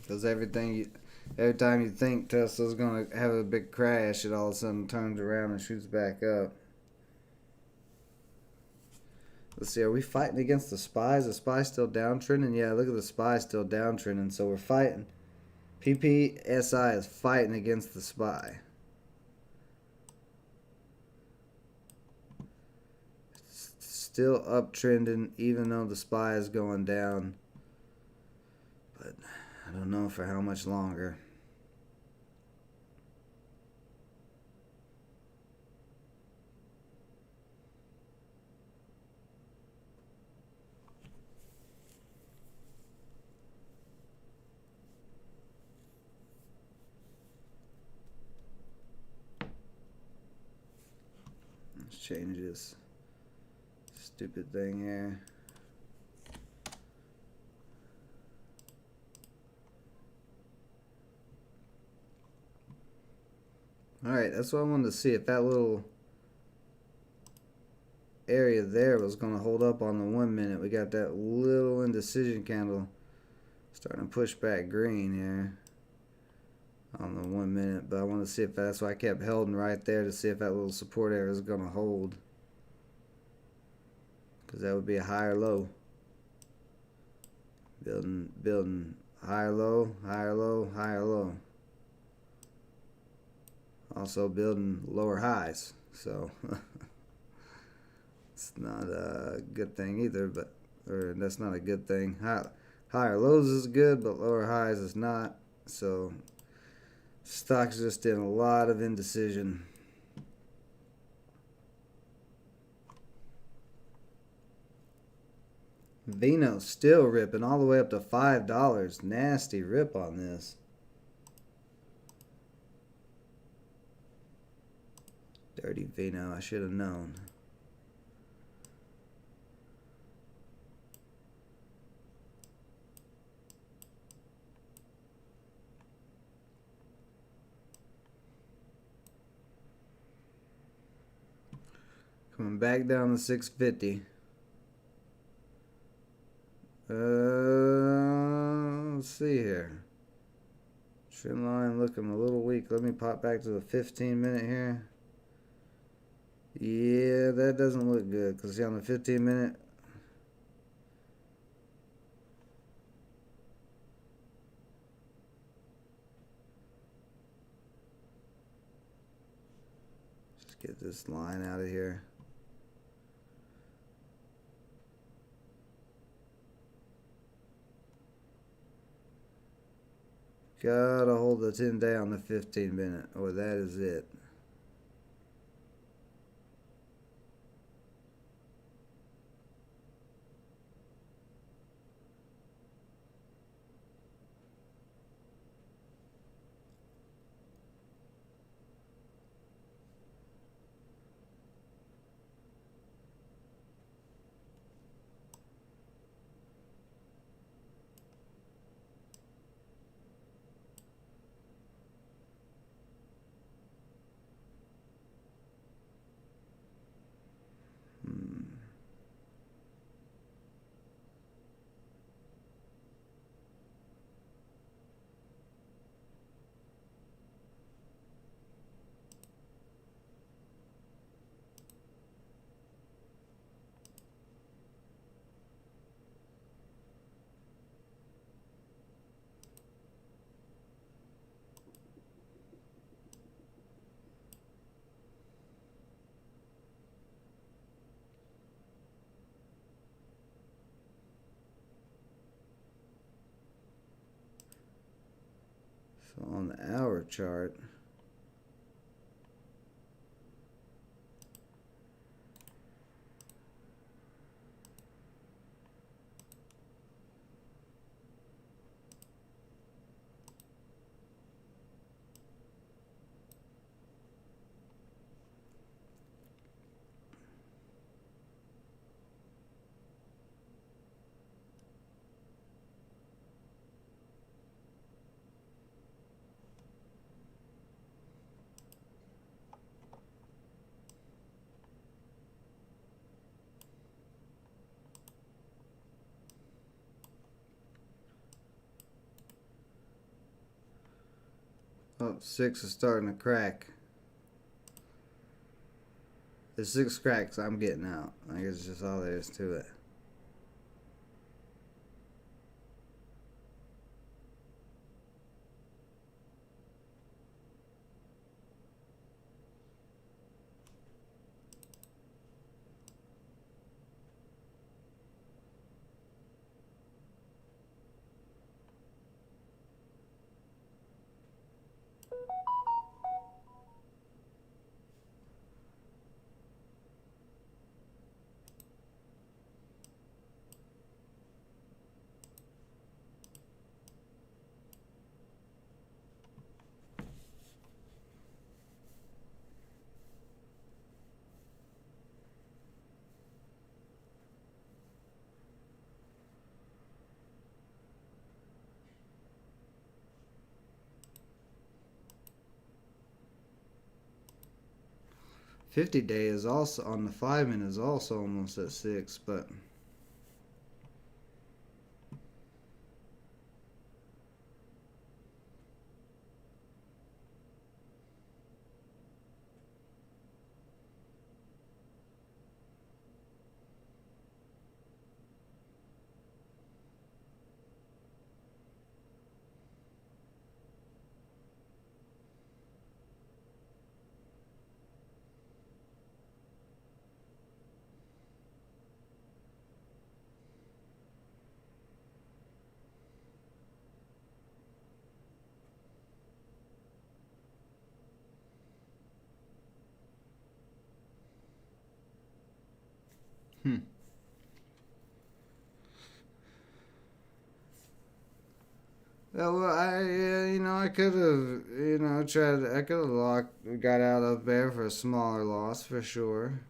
because every time you think Tesla's gonna have a big crash, it all of a sudden turns around and shoots back up. Let's see, are we fighting against the SPY? Is the SPY still downtrending? Yeah, look at the SPY still downtrending. So we're fighting. PPSI is fighting against the SPY. It's still uptrending even though the SPY is going down. But I don't know for how much longer. Let's change this stupid thing here. Alright, that's what I wanted to see, if that little area there was going to hold up on the 1 minute. We got that little indecision candle starting to push back green here. on the 1 minute, but I want to see if that's why I kept holding right there to see if that little support area is going to hold, because that would be a higher low. Building higher low, higher low, higher low. Also building lower highs, so it's not a good thing either, or that's not a good thing. Higher lows is good, but lower highs is not. So stock's just in a lot of indecision. Vino still ripping all the way up to $5. Nasty rip on this. Dirty Vino, I should have known. Coming back down to 650. Let's see here. Trend line looking a little weak. Let me pop back to the 15-minute here. Yeah, that doesn't look good, because see on the 15-minute, just get this line out of here. Gotta hold the 10-day on the 15-minute, or that is it. So on the hour chart, oh, 6 is starting to crack. The 6 cracks, I'm getting out. I guess it's just all there is to it. $50-day is also on the 5-minute is also almost at 6, but Hmm. Yeah, well, I could have, tried. I could have got out up there for a smaller loss for sure.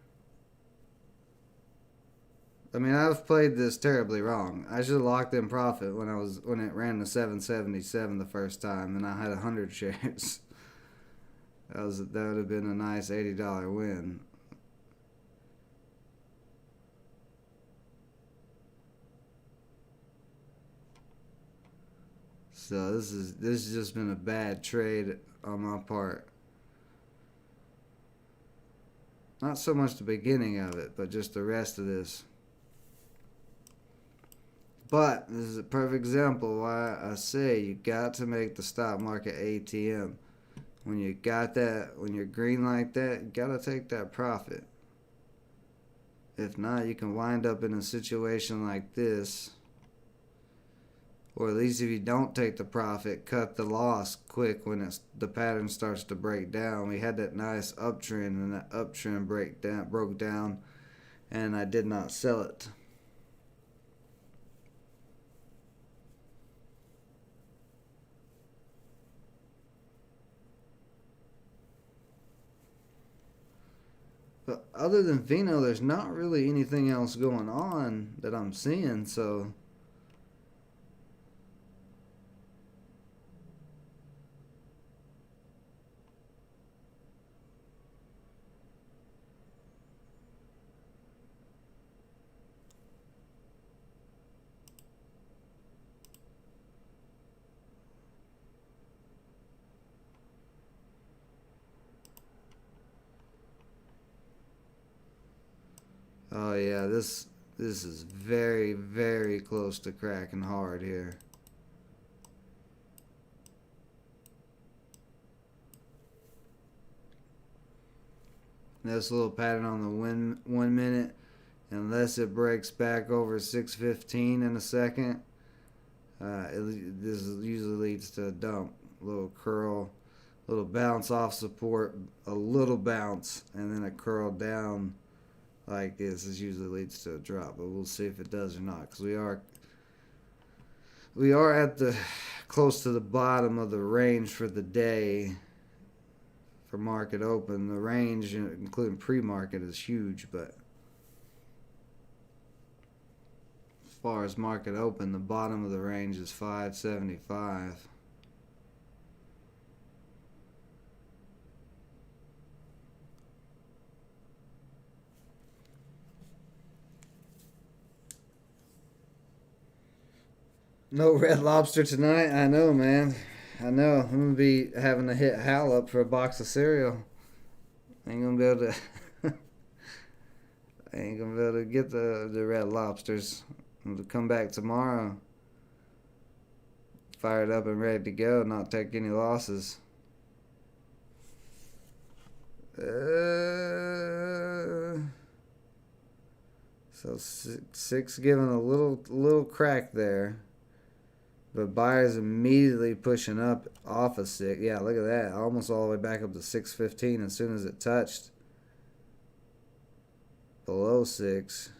I mean, I've played this terribly wrong. I should have locked in profit when it ran to 777 the first time, and I had 100 shares. That would have been a nice $80 win. So this has just been a bad trade on my part. Not so much the beginning of it, but just the rest of this. But this is a perfect example why I say you got to make the stock market ATM. When when you're green like that, you gotta take that profit. If not, you can wind up in a situation like this. Or at least if you don't take the profit, cut the loss quick when the pattern starts to break down. We had that nice uptrend, and that uptrend broke down, and I did not sell it. But other than Vino, there's not really anything else going on that I'm seeing, so. Oh yeah, this is very, very close to cracking hard here. This little pattern on the 1 minute, unless it breaks back over 615 in a second, this usually leads to a dump. A little curl, little bounce off support, a little bounce, and then a curl down like this. This usually leads to a drop, but we'll see if it does or not, because we are at the close to the bottom of the range for the day. For market open, the range, including pre-market, is huge, but as far as market open, the bottom of the range is 575. No Red Lobster tonight. I know, man. I know. I'm gonna be having to hit Hal up for a box of cereal. Ain't gonna be able to. Ain't gonna be able to get the Red Lobsters. I'm gonna come back tomorrow, fired up and ready to go, not take any losses. So six giving a little crack there. But buyers immediately pushing up off of 6. Yeah, look at that. Almost all the way back up to 615 as soon as it touched below 6.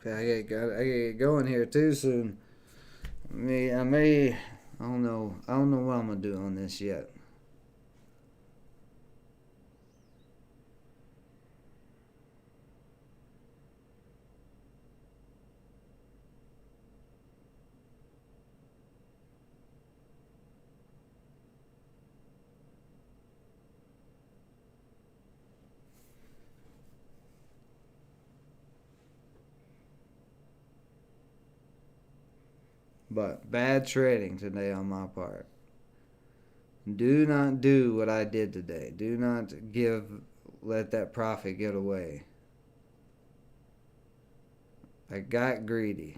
I gotta get going here too soon. I don't know. I don't know what I'm gonna do on this yet. But bad trading today on my part. Do not do what I did today. Do not let that profit get away. I got greedy.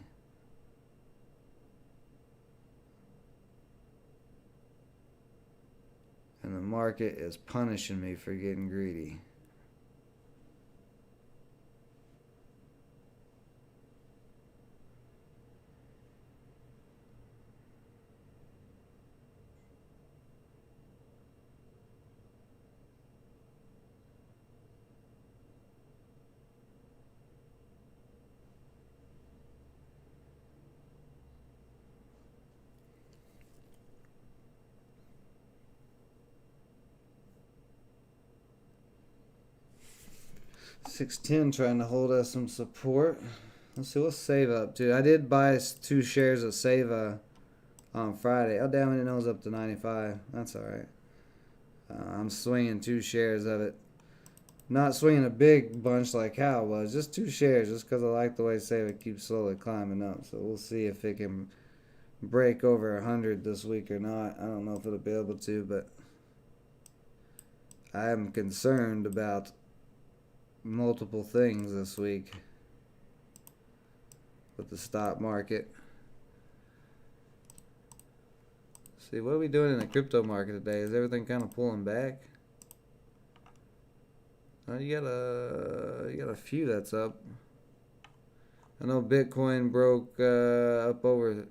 And the market is punishing me for getting greedy. 610 trying to hold us some support. Let's see what's Save up to. I did buy 2 shares of Save on Friday. Oh damn it, it was up to 95. That's alright. I'm swinging 2 shares of it. Not swinging a big bunch like Hal was. Just 2 shares, just because I like the way Save keeps slowly climbing up. So we'll see if it can break over 100 this week or not. I don't know if it'll be able to, but I am concerned about multiple things this week with the stock market. See, what are we doing in the crypto market today? Is everything kind of pulling back? You got a few that's up. I know Bitcoin broke up over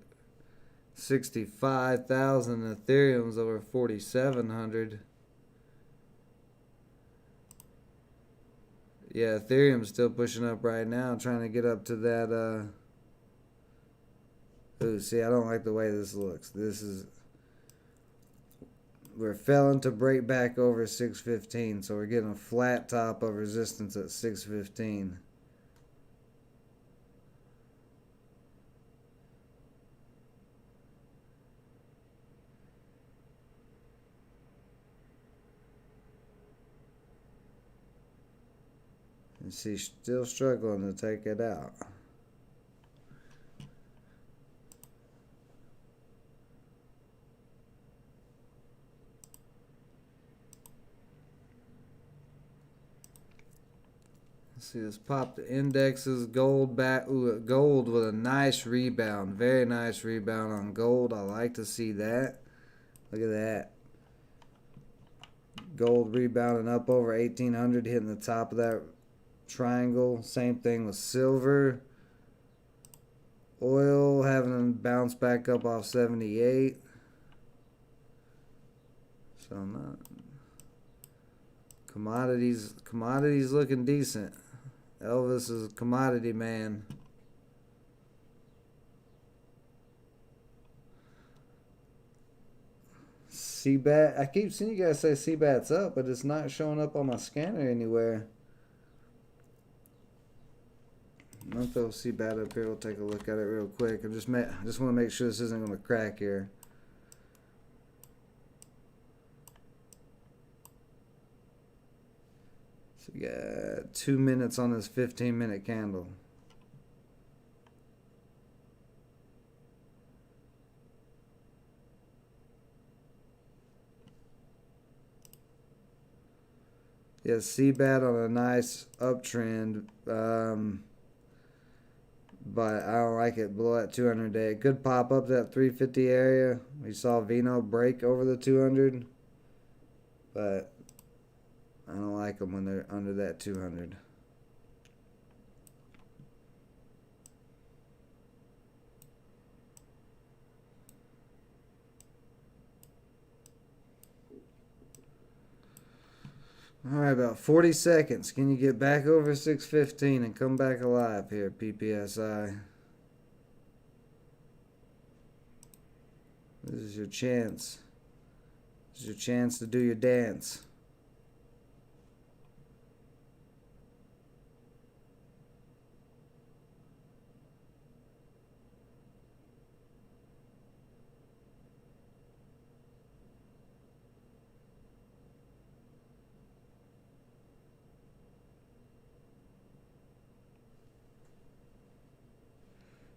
65,000. Ethereum's over 4,700. Yeah, Ethereum's still pushing up right now, trying to get up to that. Ooh, see, I don't like the way this looks. We're failing to break back over 615, so we're getting a flat top of resistance at 615. And she's still struggling to take it out. See, let's pop the indexes. Gold back. Ooh, gold with a nice rebound. Very nice rebound on gold. I like to see that. Look at that. Gold rebounding up over 1,800, hitting the top of that triangle. Same thing with silver. Oil having them bounce back up off 78. So not. Commodities looking decent. Elvis is a commodity man. CBAT. I keep seeing you guys say CBAT's up, but it's not showing up on my scanner anywhere. I'll throw CBAT up here. We'll take a look at it real quick. I just want to make sure this isn't going to crack here. So we got 2 minutes on this 15-minute candle. Yeah, CBAT on a nice uptrend, but I don't like it below that 200 day. It could pop up that 350 area. We saw Vino break over the 200, but I don't like them when they're under that 200. Alright, about 40 seconds. Can you get back over 615 and come back alive here, PPSI? This is your chance. This is your chance to do your dance.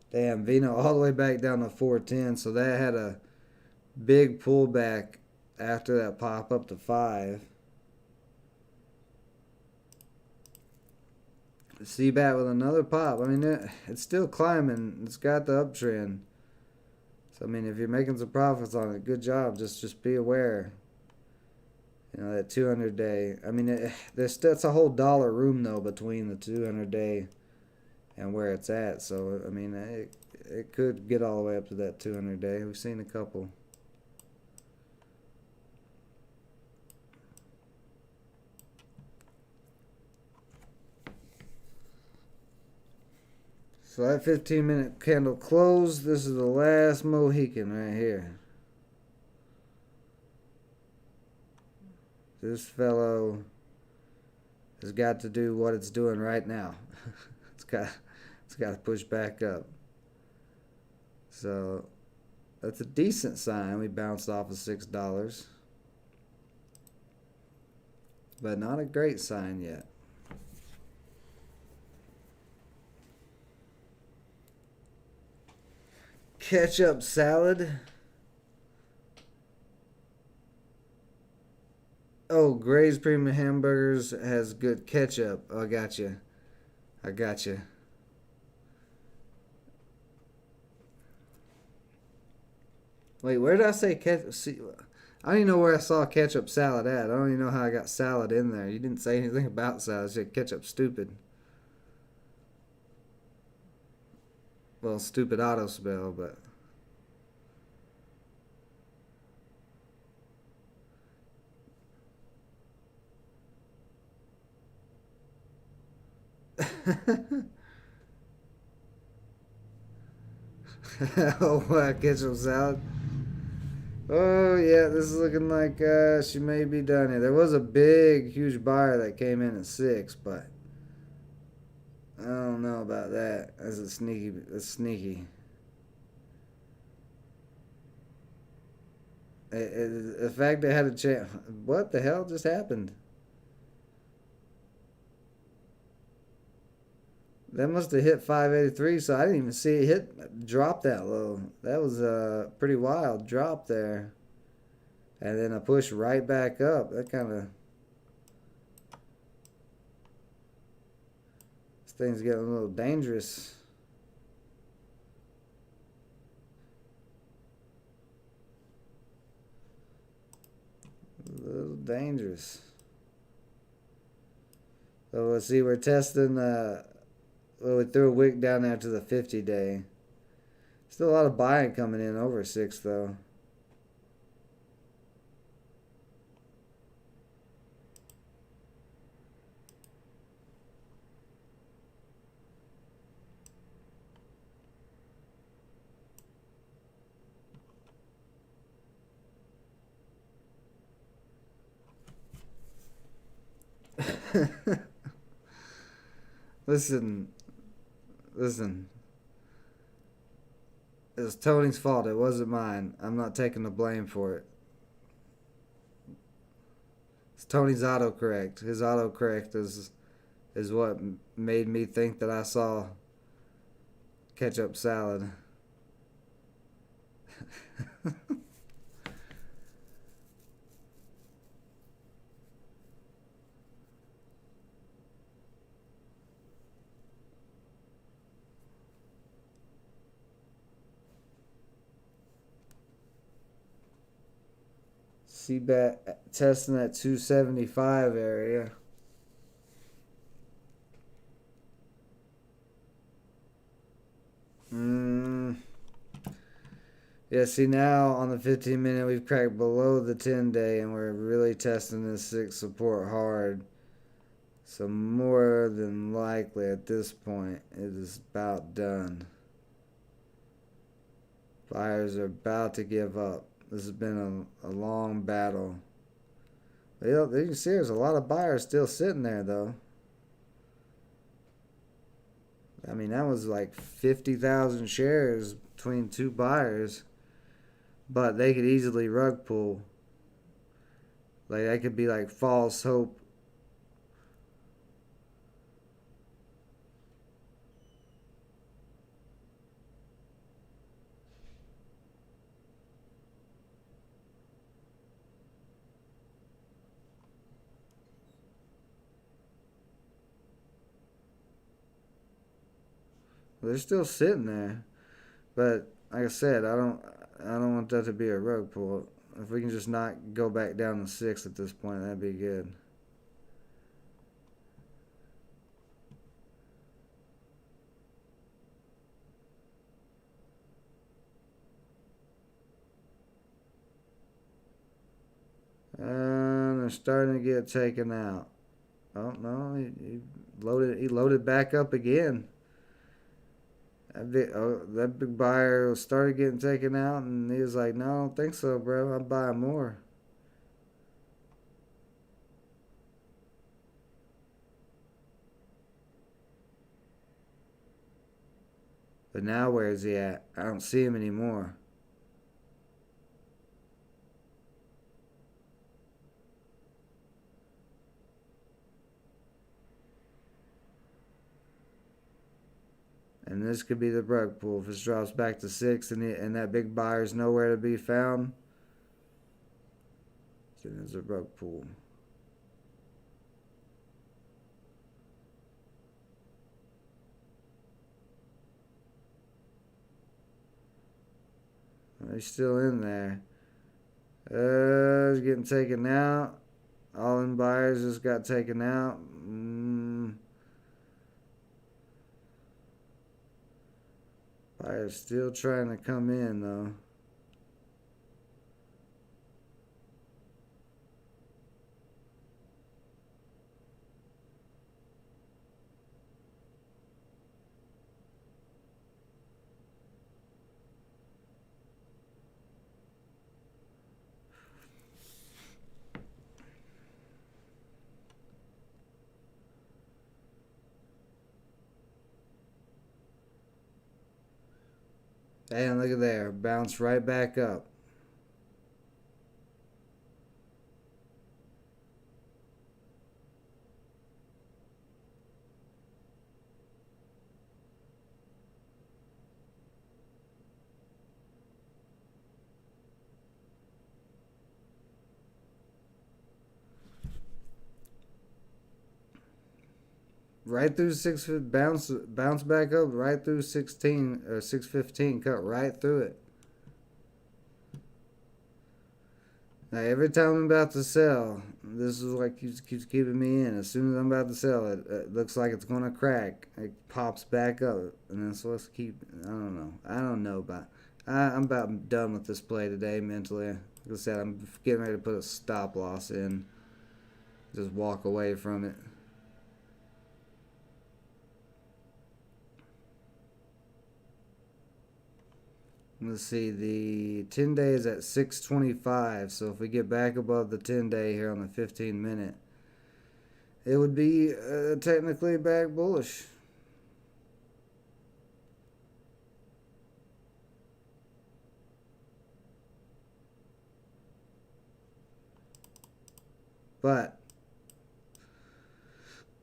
Damn, Vino all the way back down to 410, so that had a big pullback after that pop up to 5. CBAT with another pop. I mean, it's still climbing. It's got the uptrend. So, I mean, if you're making some profits on it, good job. Just be aware. You know, that 200 day. I mean, that's a whole dollar room, though, between the 200 day and where it's at. So, I mean, it could get all the way up to that 200 day. We've seen a couple. So that 15-minute candle closed. This is the last Mohican right here. This fellow has got to do what it's doing right now. it's got to push back up. So that's a decent sign. We bounced off of $6, but not a great sign yet. Ketchup salad. Oh, Gray's Premium Hamburgers has good ketchup. Oh, I got you. I got you. Wait, where did I say ketchup? See, I don't even know where I saw ketchup salad at. I don't even know how I got salad in there. You didn't say anything about salad. You said ketchup stupid. Well, stupid auto spell, but. Oh, ketchup salad. Oh, yeah, this is looking like she may be done here. There was a big, huge buyer that came in at 6, but I don't know about that. That's a sneaky. That's sneaky. The fact they had a chance. What the hell just happened? That must have hit 583, so I didn't even see it drop that low. That was a pretty wild drop there. And then a push right back up. That kind of... This thing's getting a little dangerous. A little dangerous. So let's see, we're testing... well, we threw a wick down there to the 50-day. Still a lot of buying coming in over 6, though. Listen. It was Tony's fault. It wasn't mine. I'm not taking the blame for it. It's Tony's autocorrect. His autocorrect is what made me think that I saw ketchup salad. CBAT testing that 275 area. Yeah, see now on the 15 minute we've cracked below the 10-day and we're really testing this 6 support hard. So more than likely at this point it is about done. Buyers are about to give up. This has been a long battle. You can see there's a lot of buyers still sitting there though. I mean, that was like 50,000 shares between 2 buyers. But they could easily rug pull. Like, that could be like false hope. They're still sitting there. But like I said, I don't want that to be a rug pull. If we can just not go back down to 6 at this point, that'd be good. And they're starting to get taken out. Oh no, he loaded back up again. That big buyer started getting taken out, and he was like, "No, I don't think so, bro. I'm buying more." But now where is he at? I don't see him anymore. And this could be the rug pull. If it drops back to 6 and that big buyer's nowhere to be found, then there's a rug pull. He's still in there. He's getting taken out. All in buyers just got taken out. Buyers still trying to come in though. And look at there, bounced right back up. Right through 6, bounce back up right through 16 or 615, cut right through it. Now every time I'm about to sell, this is what keeps keeping me in. As soon as I'm about to sell, it looks like it's gonna crack. It pops back up, and then so let's keep. I don't know about. I'm about done with this play today mentally. Like I said, I'm getting ready to put a stop loss in. Just walk away from it. Let's see, the 10 day is at 625, so if we get back above the 10 day here on the 15 minute, it would be technically back bullish. But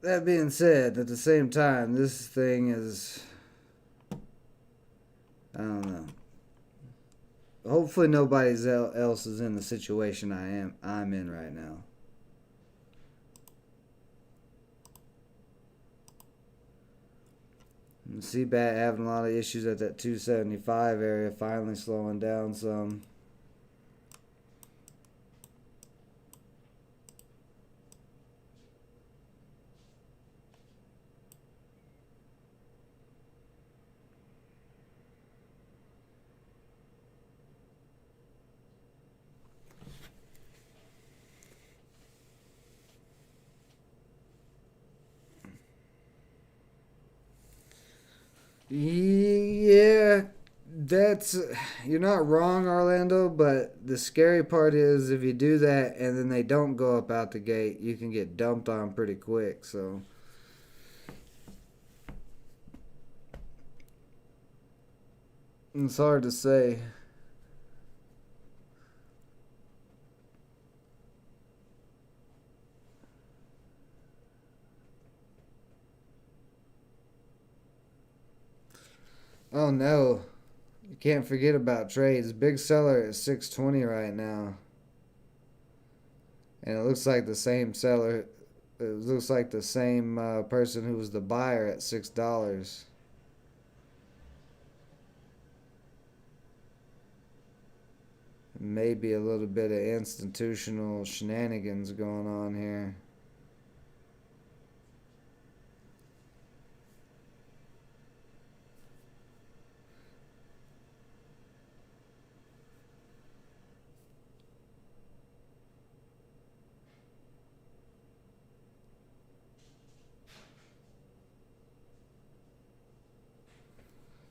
that being said, at the same time, this thing is, I don't know. Hopefully nobody else is in the situation I'm in right now. CBAT having a lot of issues at that 275 area, finally slowing down some. Yeah, that's you're not wrong, Orlando, but the scary part is if you do that and then they don't go up out the gate, you can get dumped on pretty quick. So it's hard to say. Oh no, you can't forget about trades. Big seller at 620 right now. And it looks like the same seller. It looks like the same person who was the buyer at $6. Maybe a little bit of institutional shenanigans going on here.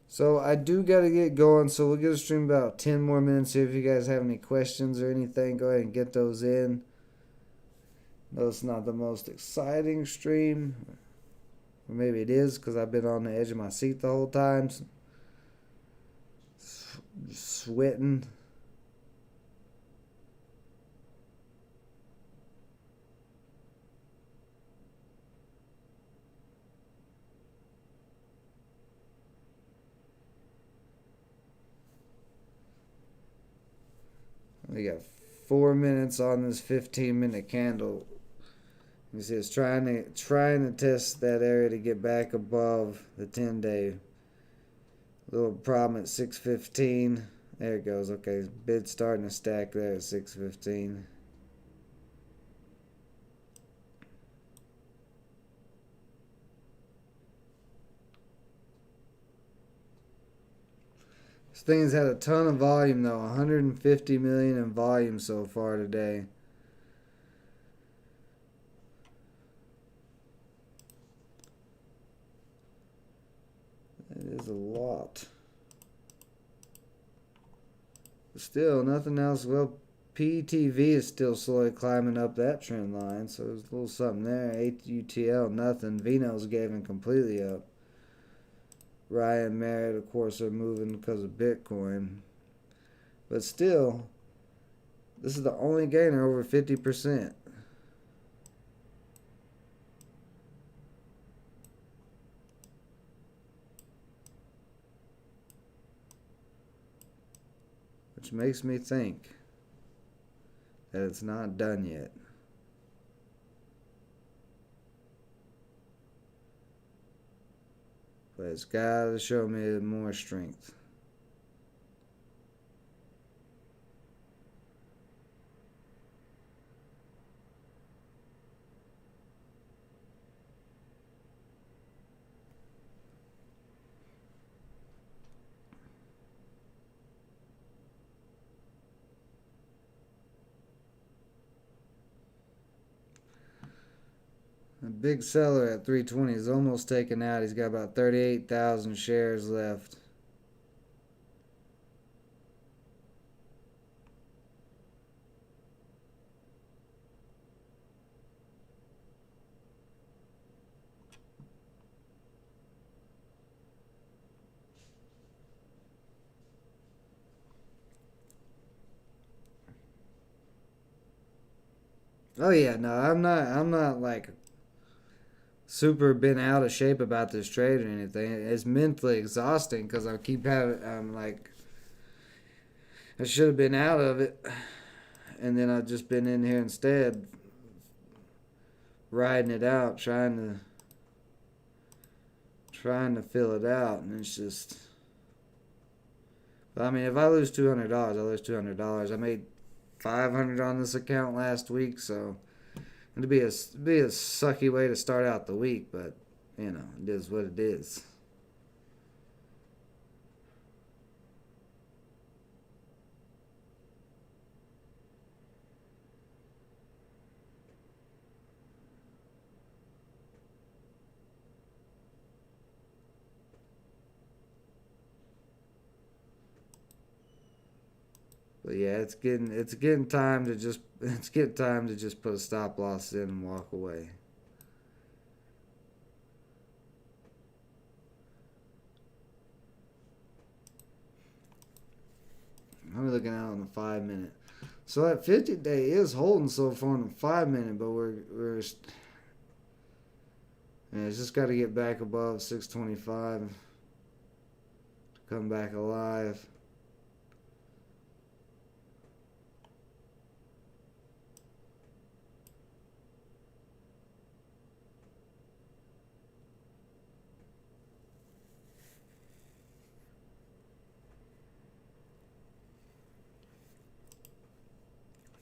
So I do got to get going, so we'll get a stream about 10 more minutes here. If you guys have any questions or anything, go ahead and get those in. No, it's not the most exciting stream. Or maybe it is because I've been on the edge of my seat the whole time. sweating. We got 4 minutes on this 15-minute candle. You see, it's trying to test that area to get back above the 10-day. Little problem at 6:15. There it goes. Okay, bid starting to stack there at 6:15. This thing's had a ton of volume though. 150 million in volume so far today. That is a lot. But still, nothing else. Well, PTV is still slowly climbing up that trend line, so there's a little something there. AUTL, nothing. Vino's giving completely up. Ryan Merritt, of course, are moving because of Bitcoin. But still, this is the only gainer over 50%. Which makes me think that it's not done yet. But it's got to show me more strength. A big seller at 320 is almost taken out. He's got about 38,000 shares left. Oh yeah, no, I'm not like super been out of shape about this trade or anything. It's mentally exhausting because I keep having, I'm like, I should have been out of it, and then I've just been in here instead, riding it out, trying to fill it out, and it's just. I mean, if I lose $200, I lose $200. I made 500 on this account last week, so it'd be a sucky way to start out the week, but you know, it is what it is. But yeah, it's getting time to just put a stop loss in and walk away. I'm looking out on the 5 minute. So that 50-day is holding so far on the 5 minute, but we're yeah, it's just got to get back above 625 to come back alive.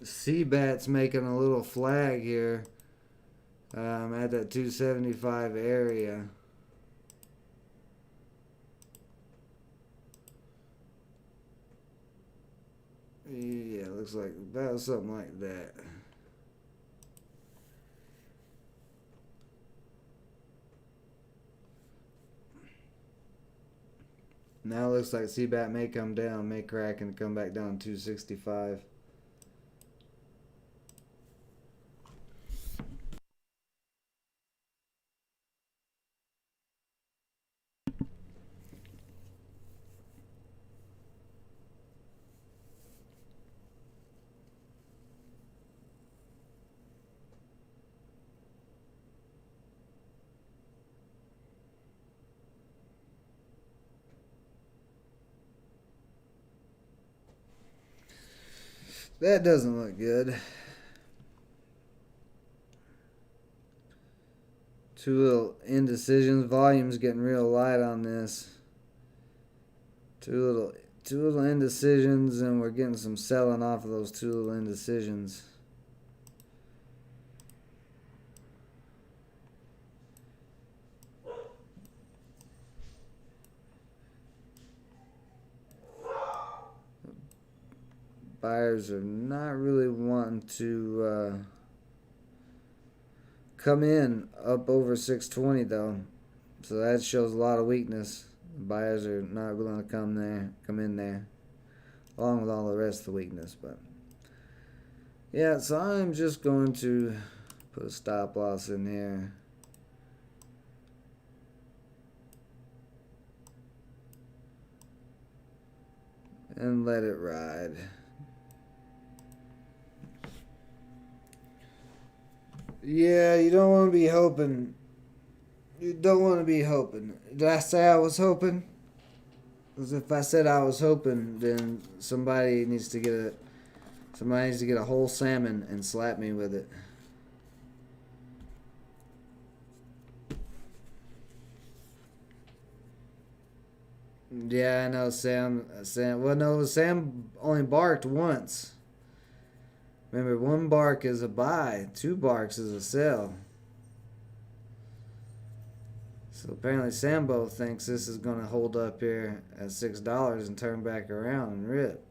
CBAT's making a little flag here at that 275 area. Yeah, looks like about something like that. Now it looks like CBAT may come down, may crack and come back down to 265. That doesn't look good. Two little indecisions. Volume's getting real light on this. Two little indecisions, and we're getting some selling off of those two little indecisions. Buyers are not really wanting to come in up over 620 though, so that shows a lot of weakness. Buyers are not willing to come in there, along with all the rest of the weakness. But yeah, so I'm just going to put a stop loss in here. And let it ride. Yeah, you don't want to be hoping. You don't want to be hoping. Did I say I was hoping? Because if I said I was hoping, then somebody needs to get a whole salmon and slap me with it. Yeah, I know Sam. Well, no, Sam only barked once. Remember, one bark is a buy, two barks is a sell. So apparently Sambo thinks this is going to hold up here at $6 and turn back around and rip.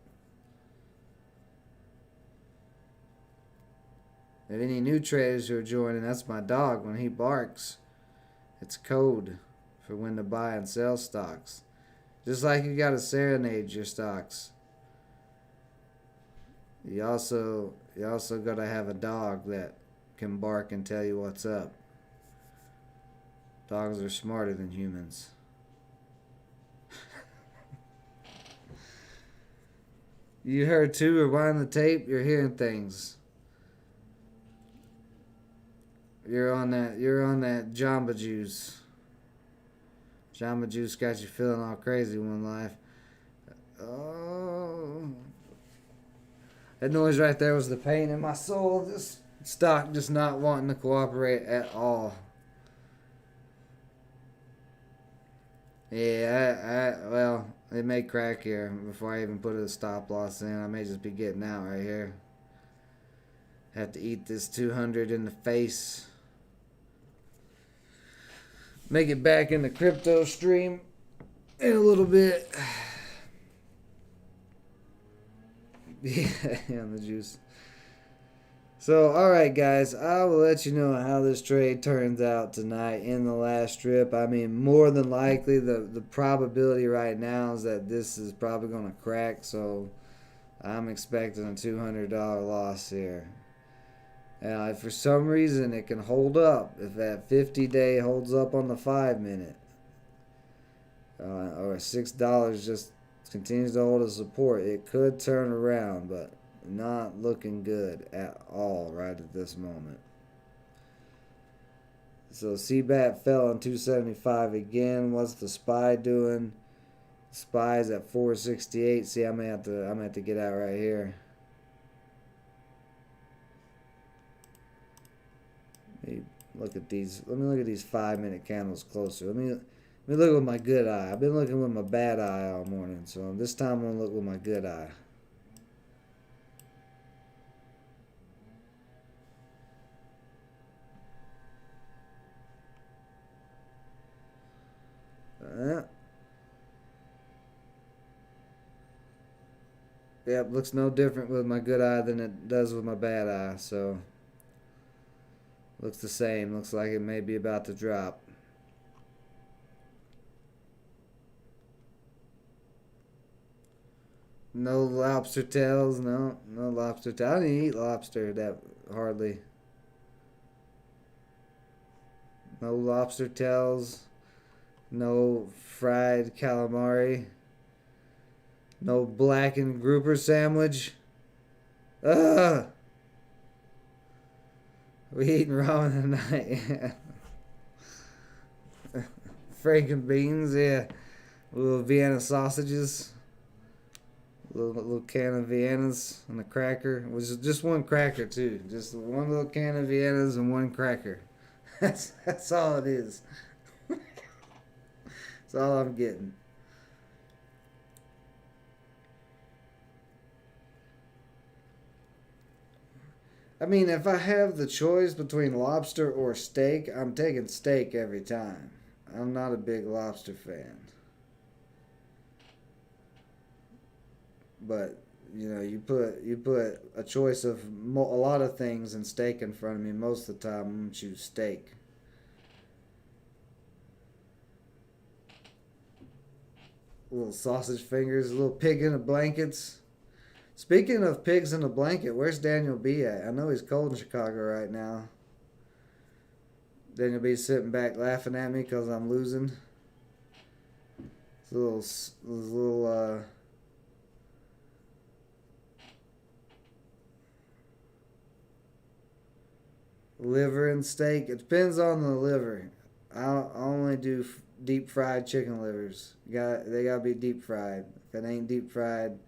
And any new traders who are joining, that's my dog. When he barks, it's code for when to buy and sell stocks. Just like you got to serenade your stocks. You also got to have a dog that can bark and tell you what's up. Dogs are smarter than humans. You heard too, rewind the tape, you're hearing things. You're on that Jamba Juice. Jamba Juice got you feeling all crazy one life. Oh. That noise right there was the pain in my soul. This stock just not wanting to cooperate at all. Yeah, well, it may crack here before I even put a stop loss in. I may just be getting out right here. Have to eat this 200 in the face. Make it back in the crypto stream in a little bit. Yeah, on the juice. So, alright guys, I will let you know how this trade turns out tonight in the last strip. I mean, more than likely, the probability right now is that this is probably going to crack, so I'm expecting a $200 loss here. Now, if for some reason it can hold up, if that 50-day holds up on the 5-minute, or $6 just continues to hold a support, it could turn around, but not looking good at all right at this moment. So CBAT fell on 275 again. What's the SPY doing? SPY's at 468. See, I'm gonna have to get out right here. Let me look at these 5-minute candles closer. Let me look with my good eye. I've been looking with my bad eye all morning, so this time I'm gonna look with my good eye. Yep, looks no different with my good eye than it does with my bad eye, so looks the same. Looks like it may be about to drop. No lobster tails, no lobster tail. I don't even eat lobster that hardly. No lobster tails. No fried calamari. No blackened grouper sandwich. Ugh. We eating ramen tonight. Franken beans, yeah. Little Vienna sausages. Little can of Viennas and a cracker. It was just one cracker too. Just one little can of Viennas and one cracker. That's all it is. That's all I'm getting. I mean, if I have the choice between lobster or steak, I'm taking steak every time. I'm not a big lobster fan. But you put a choice of a lot of things and steak in front of me. Most of the time, I'm gonna choose steak. Little sausage fingers, a little pig in the blankets. Speaking of pigs in a blanket, where's Daniel B at? I know he's cold in Chicago right now. Daniel B sitting back laughing at me because I'm losing. It's a little liver and steak. It depends on the liver. I only do deep fried chicken livers. They gotta be deep fried. If it ain't deep fried,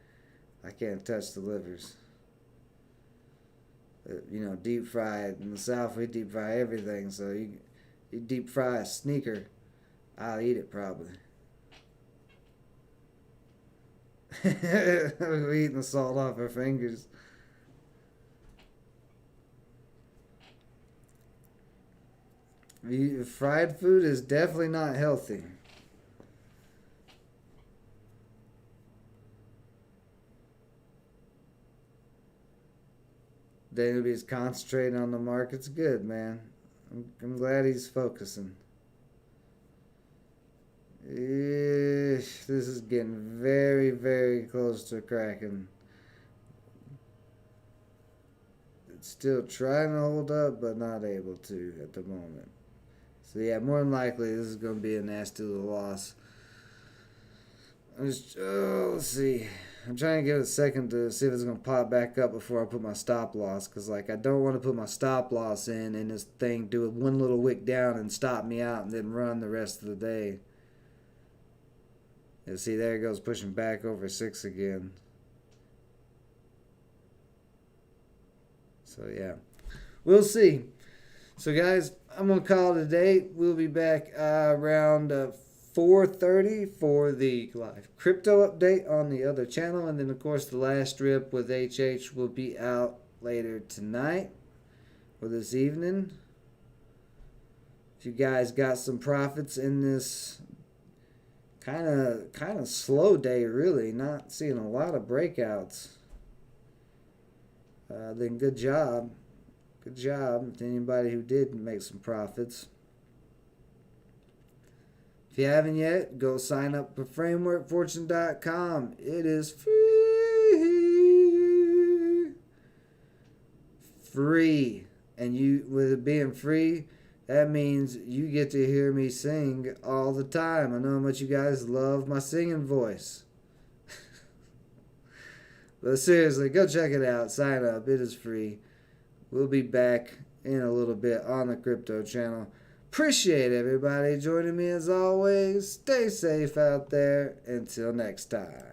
I can't touch the livers. Deep fried in the South, we deep fry everything. So you deep fry a sneaker, I'll eat it probably. We're eating the salt off our fingers. Fried food is definitely not healthy. Daniel B's concentrating on the market's good, man. I'm glad he's focusing. This is getting very, very close to cracking. It's still trying to hold up, but not able to at the moment. So yeah, more than likely this is going to be a nasty little loss. Let's see. I'm trying to give it a second to see if it's going to pop back up before I put my stop loss. Because I don't want to put my stop loss in and this thing do one little wick down and stop me out and then run the rest of the day. And see, there it goes, pushing back over 6 again. So yeah, we'll see. So guys, I'm going to call it a day. We'll be back around 4:30 for the live crypto update on the other channel. And then, of course, the last strip with HH will be out later tonight or this evening. If you guys got some profits in this kind of slow day, really, not seeing a lot of breakouts, then good job. Good job to anybody who did make some profits. If you haven't yet, go sign up for frameworkfortune.com. It is free. Free. And with it being free, that means you get to hear me sing all the time. I know how much you guys love my singing voice. But seriously, go check it out. Sign up. It is free. We'll be back in a little bit on the crypto channel. Appreciate everybody joining me as always. Stay safe out there. Until next time.